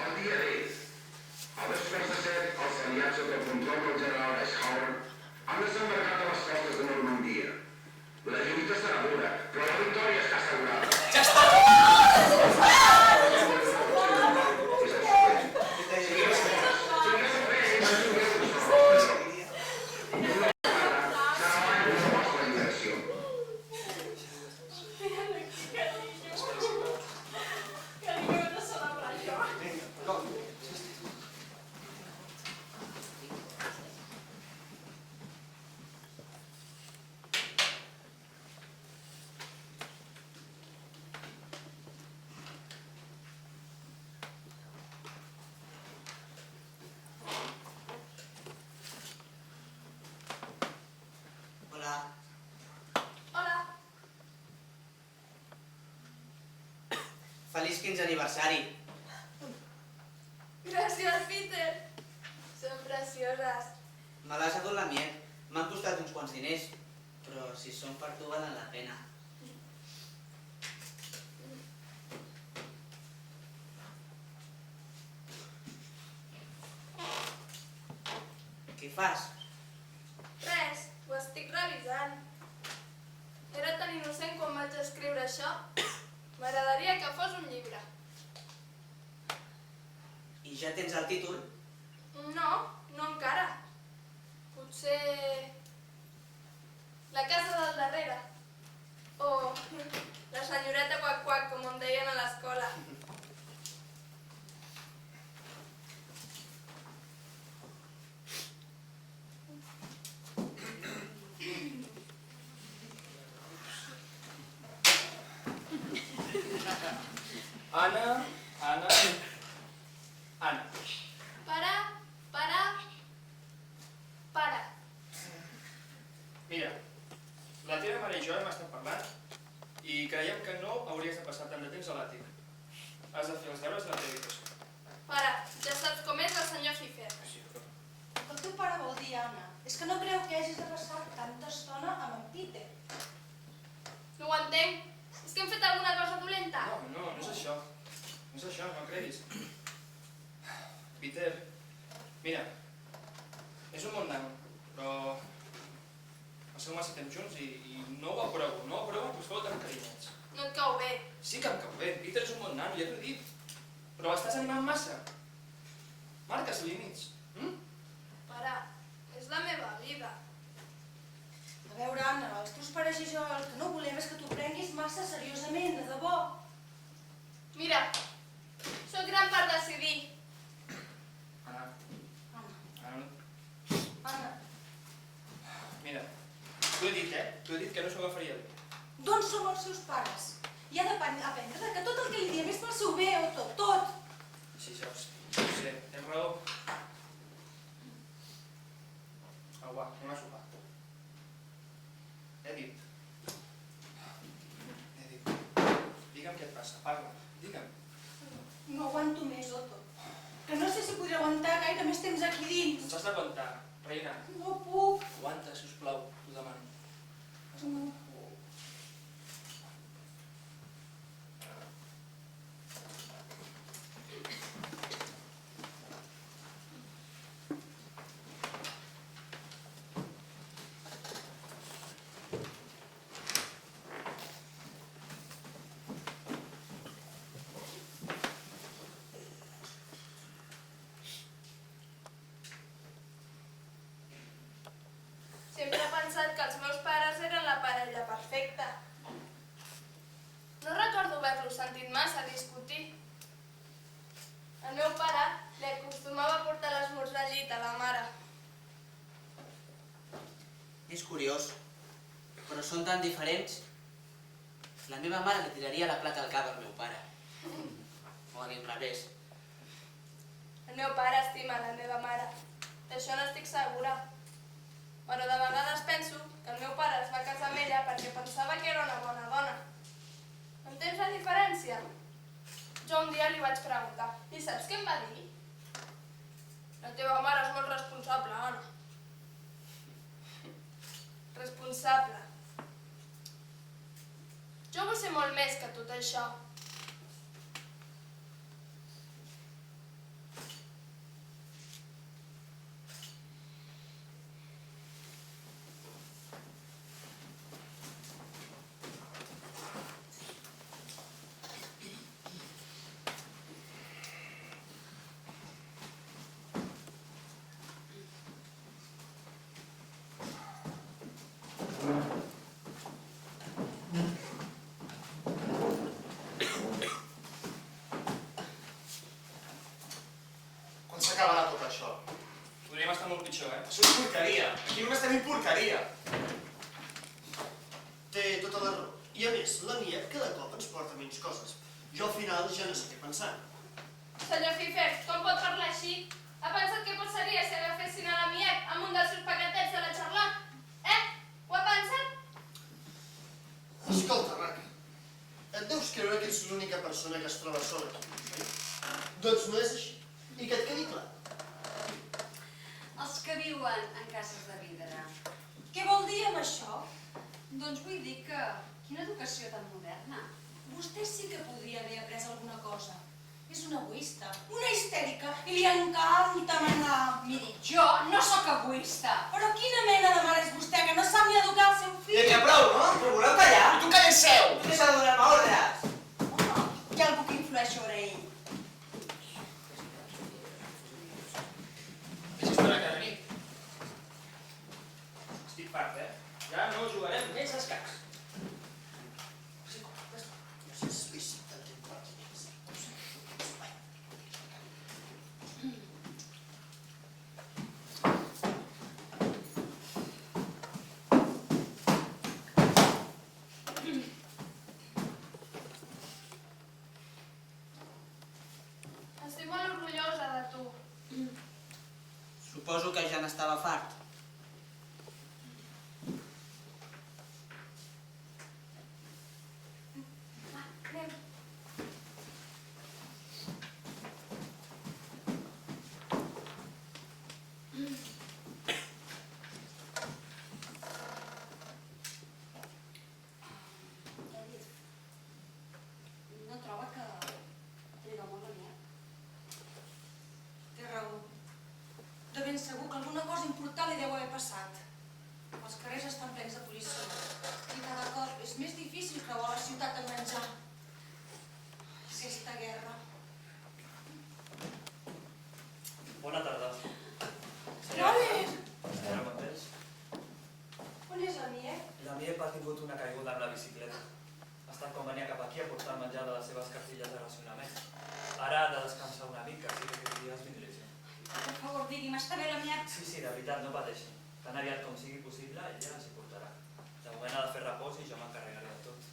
El dia D. A les quarts de 7, els aliats sota el control del general Eisenhower han desembarcat a les costes de Normandia. La lluita serà dura, però la victòria està assegurada. Ja està! Hola. Hola. Feliç 15 aniversari. Gràcies, Peter. Són precioses. Me l'has adut la miel. M'han costat uns quants diners, però si són per tu valen la pena. Què fas? Res, ho estic revisant. Era tan innocent quan vaig escriure això. M'agradaria que fos un llibre. I ja tens el títol? No, no encara. Potser... La casa del darrere. O la senyoreta Quac-Quac, com em deien a l'escola. Anna. Para. Mira, la teva mare i jo hem estat parlant i creiem que no hauries de passar tant de temps a l'àtic. Has de fer els deures a la teva habitació. Para, ja saps com és el senyor Fifer. El que el teu pare vol dir, Anna, és que no creu que hagis de passar tanta estona amb en Peter. No ho entenc. És que hem fet alguna cosa dolenta? No és això. No és això, no creguis. Peter, mira, és un bon nano, però passeu massa temps junts i no ho aprovo que us feu tan carinyats. No et cau bé. Sí que em cau bé, Peter és un bon nano, ja t'ho he dit. Però estàs animant massa. Marques límits. Para, és la meva vida. A veure, Anna, els teus pares i jo el que no volem és que t'ho prenguis massa seriosament, de debò. Mira, sóc gran per decidir. Anna. Anna, Mira, t'ho he dit, T'ho he dit que no s'ho agafaria bé. d'on som els seus pares? I ha d'aprendre que tot el que li diem és pel seu bé, o tot. Sí, ja ho sé, tens raó. Au, va, anem a sopar. He dit. Digue'm què et passa, parla, digue'm. No aguanto més, Otto. Que no sé si podré aguantar gaire més temps aquí dins. Ens has d'aguantar, reina. No puc. Aguanta, sisplau, t'ho demano. Has d'aguantar. Sempre he pensat que els meus pares eren la parella perfecta. No recordo haver-los sentit massa discutir. El meu pare li acostumava a portar l'esmorzar al llit a la mare. És curiós, però són tan diferents. La meva mare li tiraria la plata al cap al meu pare. O a l'inrevés. El meu pare estima la meva mare. D'això n'estic segura. Però de vegades penso que el meu pare es va casar amb ella perquè pensava que era una bona dona. Entens la diferència? Jo un dia li vaig preguntar, i saps què em va dir? La teva mare és molt responsable, Anna. Responsable. Jo vull ser molt més que tot això. Quan s'acabarà tot això? Podríem estar molt pitjor, eh? Això és porqueria. Aquí només tenim porqueria. Té tota la raó. I a més, la Miep cada cop ens porta menys coses. Jo al final ja no sé què pensar. Senyor Fifer, com pot parlar així? Ha pensat què passaria si agafessin a la Miep amb un dels seus paquetets de la Charlà? Ho ha pensat? Escolta, Raca, et deus creure que ets l'única persona que es troba sola aquí, oi? Doncs no és així. I que et quedi clar. Els que viuen en cases de vidre. Què vol dir amb això? Doncs vull dir que... Quina educació tan moderna. Vostè sí que podria haver après alguna cosa. És una egoista, una histèrica, i li encanta manar. Miri, jo no sóc egoista. Però quina mena de mare és vostè, que no sap ni educar el seu fill? Ja n'hi ha prou, no? Però voleu callar? I tu calleu-seu! Tu deixa de donar-me ordres! Home, hi ha algú que influeix sobre ell. Deixa estar cada nit. Estic fart, eh? Ja no jugarem més a escacs. Estic molt orgullosa de tu. Suposo que ja n'estava fart. Anem. No troba que triga molt la Miep? Té raó. De ben segur que alguna cosa important li deu haver passat. Els carrers estan plens de policia. I cada cop és més difícil creuar la ciutat amb menjar. Aquesta guerra. Bona tarda. Robert! Senyora Montes, On és la Miep? la Miep ha tingut una caiguda amb la bicicleta. Ha estat quan venia cap aquí a portar el menjar de les seves cartilles de racionament. Ara ha de descansar una mica, així que aquests dies vindré jo. Per favor, digui'm, està bé la Miep? Sí, de veritat, no pateixi. Tan aviat com sigui possible, ella s'hi portarà. De moment ha de fer repòs i jo m'encarregaré de tot.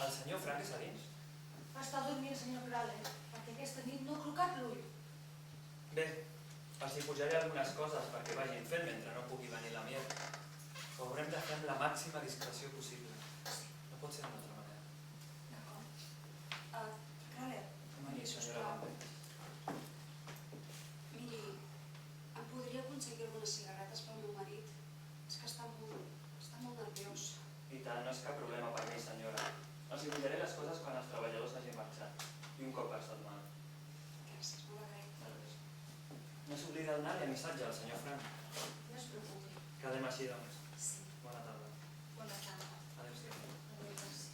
El senyor Frank és a dins? Està dormint, senyor Crowley, perquè aquesta nit no ha crocat l'ull. Bé, els hi pujaré algunes coses perquè vagin fent mentre no pugui venir la Miep. Ho haurem de fer amb la màxima discreció possible. No pot ser d'una altra manera. D'acord. Crowley, Mani, senyora Montes. Miri, em podria aconseguir algunes cigarretes pel meu marit? És que està molt nerviós. I tant, no és cap problema per mi, senyora. Els hi bullaré les coses quan els treballadors hagin marxat. I un cop per setmana. Gràcies, molt agraït. De res. No s'oblida de donar-li missatge al senyor Frank. no es preocupi. Quedem així, doncs. Sí, Bona tarda. bona tarda. Adéu-siau. Adéu, gràcies.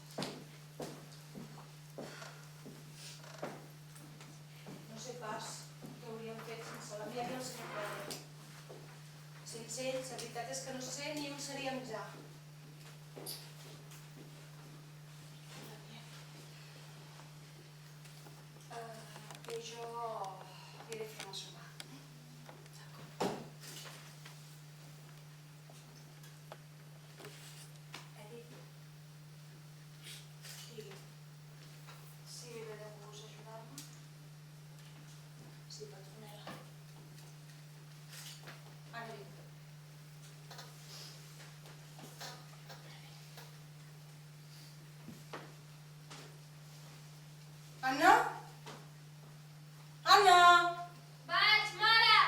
No sé pas què hauríem fet sense la Miep i el senyor Crowley. Sense ells, la veritat és que no sé ni on seríem ja. Bé, jo aniré fent el sopar. Edith, Digui, si li ve de gust ajudar-me? si pot Anna? Anna! Vaig, mare!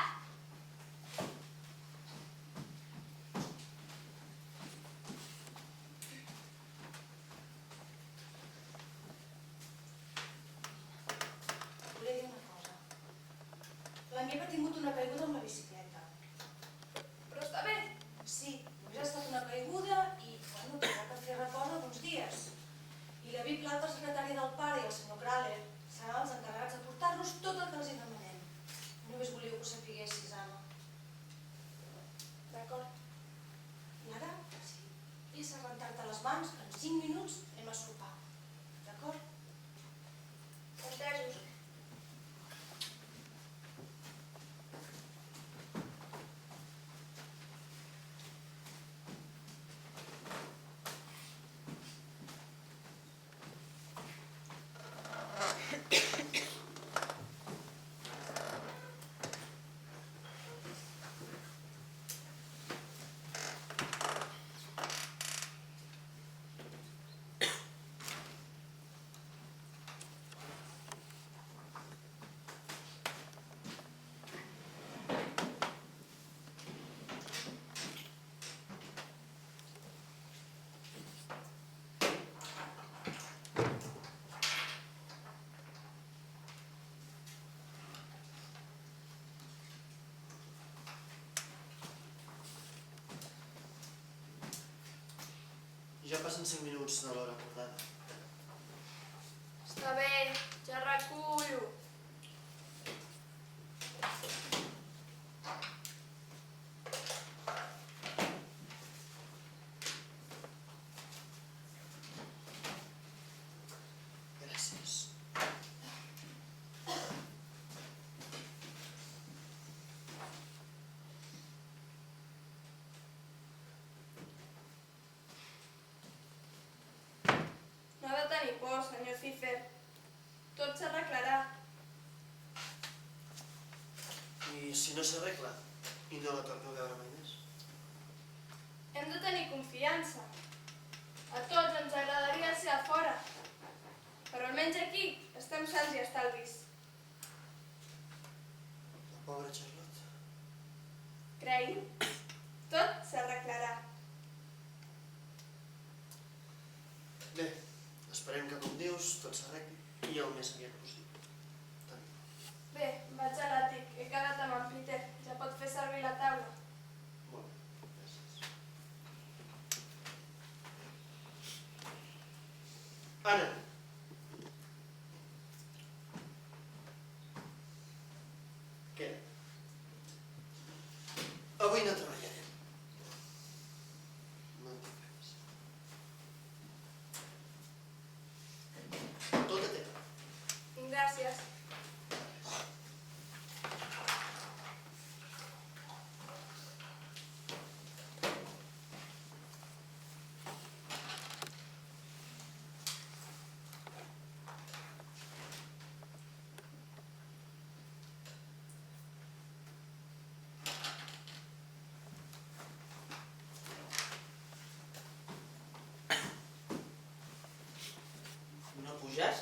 Volia dir una cosa. La meva ha tingut una caiguda amb la bicicleta. Però està bé. Sí, només ha estat una caiguda i, bueno, tindrà que fer repòs alguns dies. I la Bib, l'altra secretària del pare i el senyor Kraler seran els encarregats de portar-nos tot el que els hi demanem. Només volíeu que ho sapiguessis, Anna. D'acord. I ara, sí, és a rentar-te les mans, que en 5 minuts anem a sopar. D'acord? Entesos. Ja passen 5 minuts de l'hora acordada. Està bé, ja recullo. Gràcies. No ha de tenir por, senyor Cipher. Tot s'arreglarà. I si no s'arregla i no la torno a veure mai més? Hem de tenir confiança. A tots ens agradaria ser a fora. Però almenys aquí estem sants i estalvis. La pobra Charlotte. Cregui'm, tot s'arreglarà. Bé, esperem que, com dius, tot s'arregli i el més aviat possible. Tant. Bé, vaig a l'àtic. He quedat amb en Peter. Ja pot fer servir la taula. Molt bé, gràcies. Anna! Què? Avui no treballarem. No en tinc ganes. Tot a teva. Gràcies. No puges?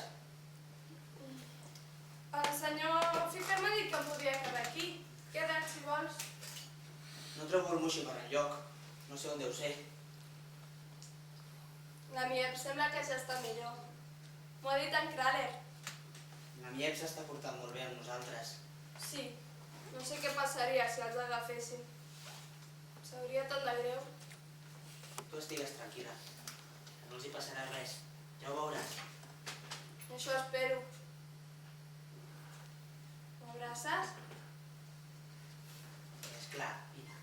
El senyor Cipher m'ha dit que em podia quedar aquí. Queda't, si vols. No trobo el moixi per enlloc. No sé on deu ser. La Miep sembla que ja està millor. M'ho ha dit en Kraler. La Miep s'està portant molt bé amb nosaltres. Sí. No sé què passaria si els agafessin. Sabria tot de greu. Tu estigues tranquil·la. Que no els hi passarà res. Ja ho veuràs. Això espero. M'abraces? És clar, vine.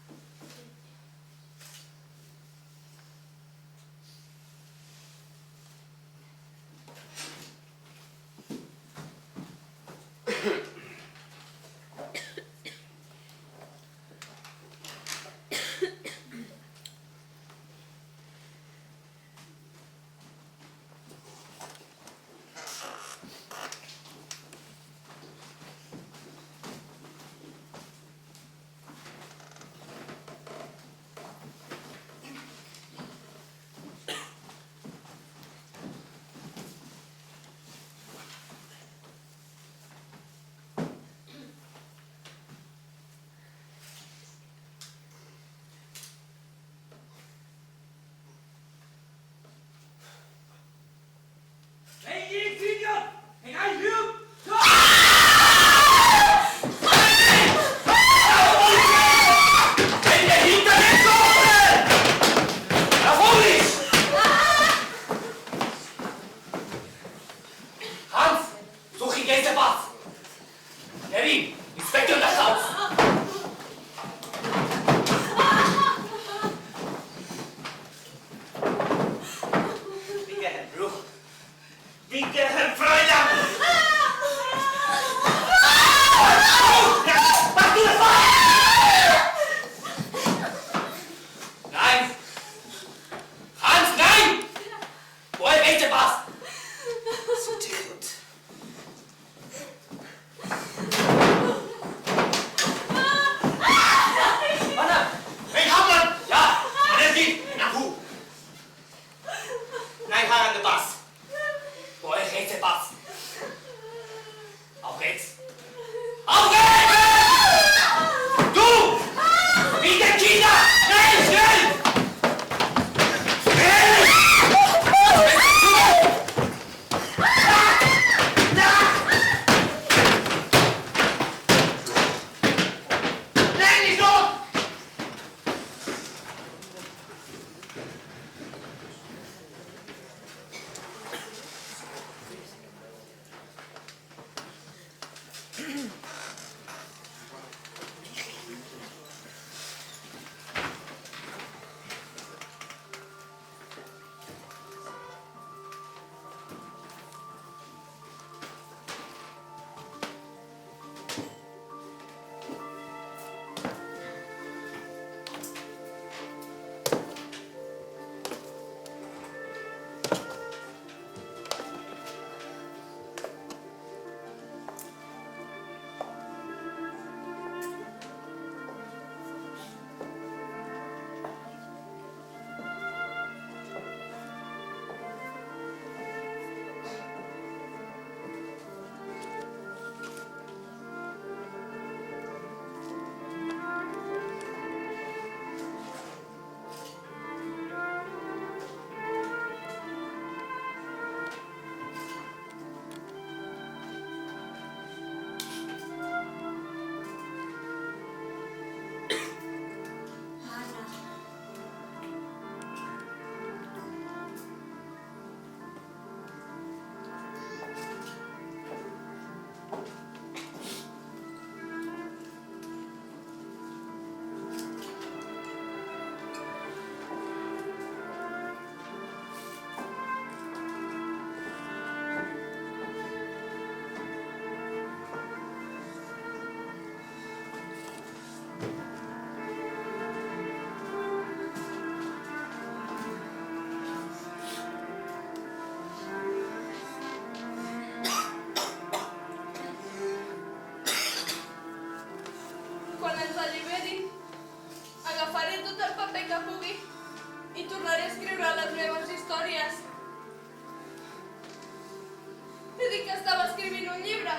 escrivint un llibre.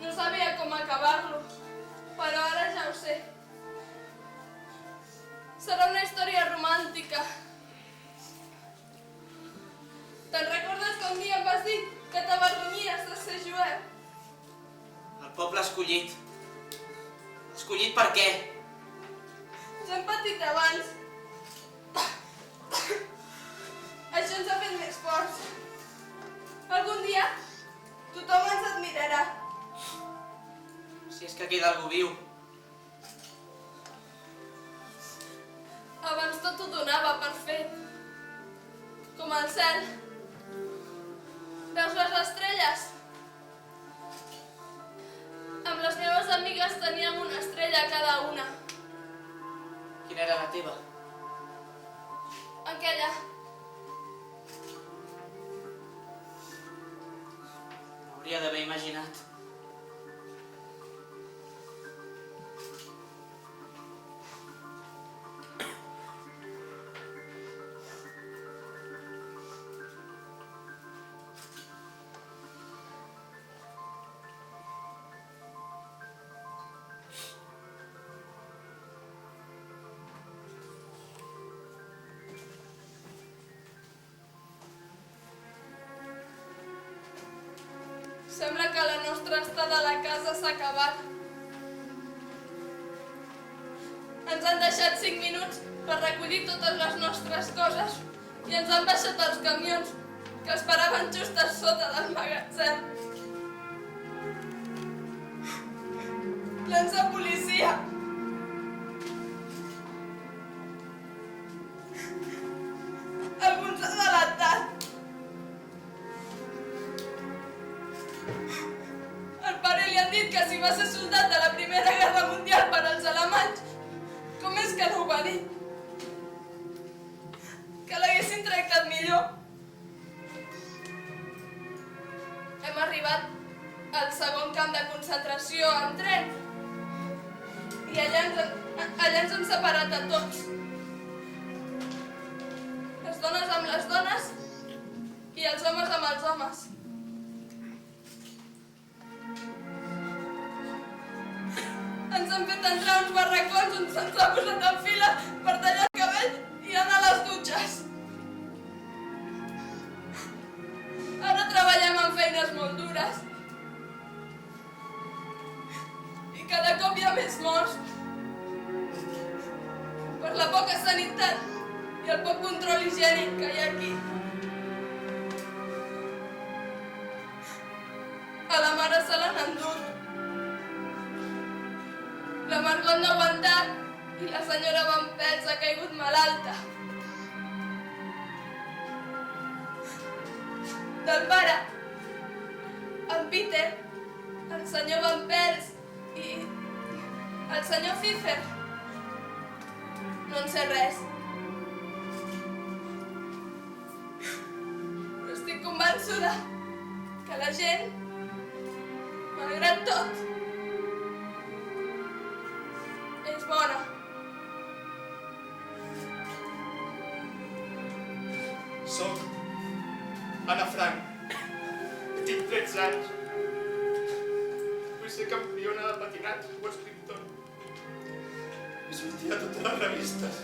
No sabia com acabar-lo, però ara ja ho sé. Serà una història romàntica. Te'n recordes que un dia em vas dir que t'avergonyies de ser jueu? El poble escollit. Escollit per què? Ja hem patit abans. Això ens ha fet més forts. Algun dia tothom ens admirarà. Si és que queda algú viu. Abans tot ho donava per fet. Com el cel. Veus les estrelles? Amb les meves amigues teníem una estrella cada una. Quina era la teva? Aquella. Hauria d'haver imaginat. Sembla que la nostra estada a la casa s'ha acabat. Ens han deixat 5 minuts per recollir totes les nostres coses i ens han baixat els camions que esperaven just a sota del magatzem. Plens de policia. Alguns han delatat. Al pare li han dit que si va ser soldat de la Primera Guerra Mundial per als alemanys, com és que no ho va dir? Que l'haguessin tractat millor. Hem arribat al segon camp de concentració en tren i allà ens han separat a tots. Les dones amb les dones i els homes amb els homes. Ens han fet entrar uns barracons on se'ns ha posat en fila per tallar el cabell i anar a les dutxes. Ara treballem en feines molt dures. I cada cop hi ha més morts. Per la poca sanitat i el poc control higiènic que hi ha aquí. A la mare se l'han endut. La Margot no ha aguantat i la senyora Van Pels ha caigut malalta. Del pare, en Peter, el senyor Van Pels i el senyor Pfeiffer. No en sé res. Però estic convençuda que la gent, malgrat tot, és bona. Soc Anna Frank. Tinc 13 anys. Vull ser campiona de patinatge o escriptora. I sortir a totes les revistes.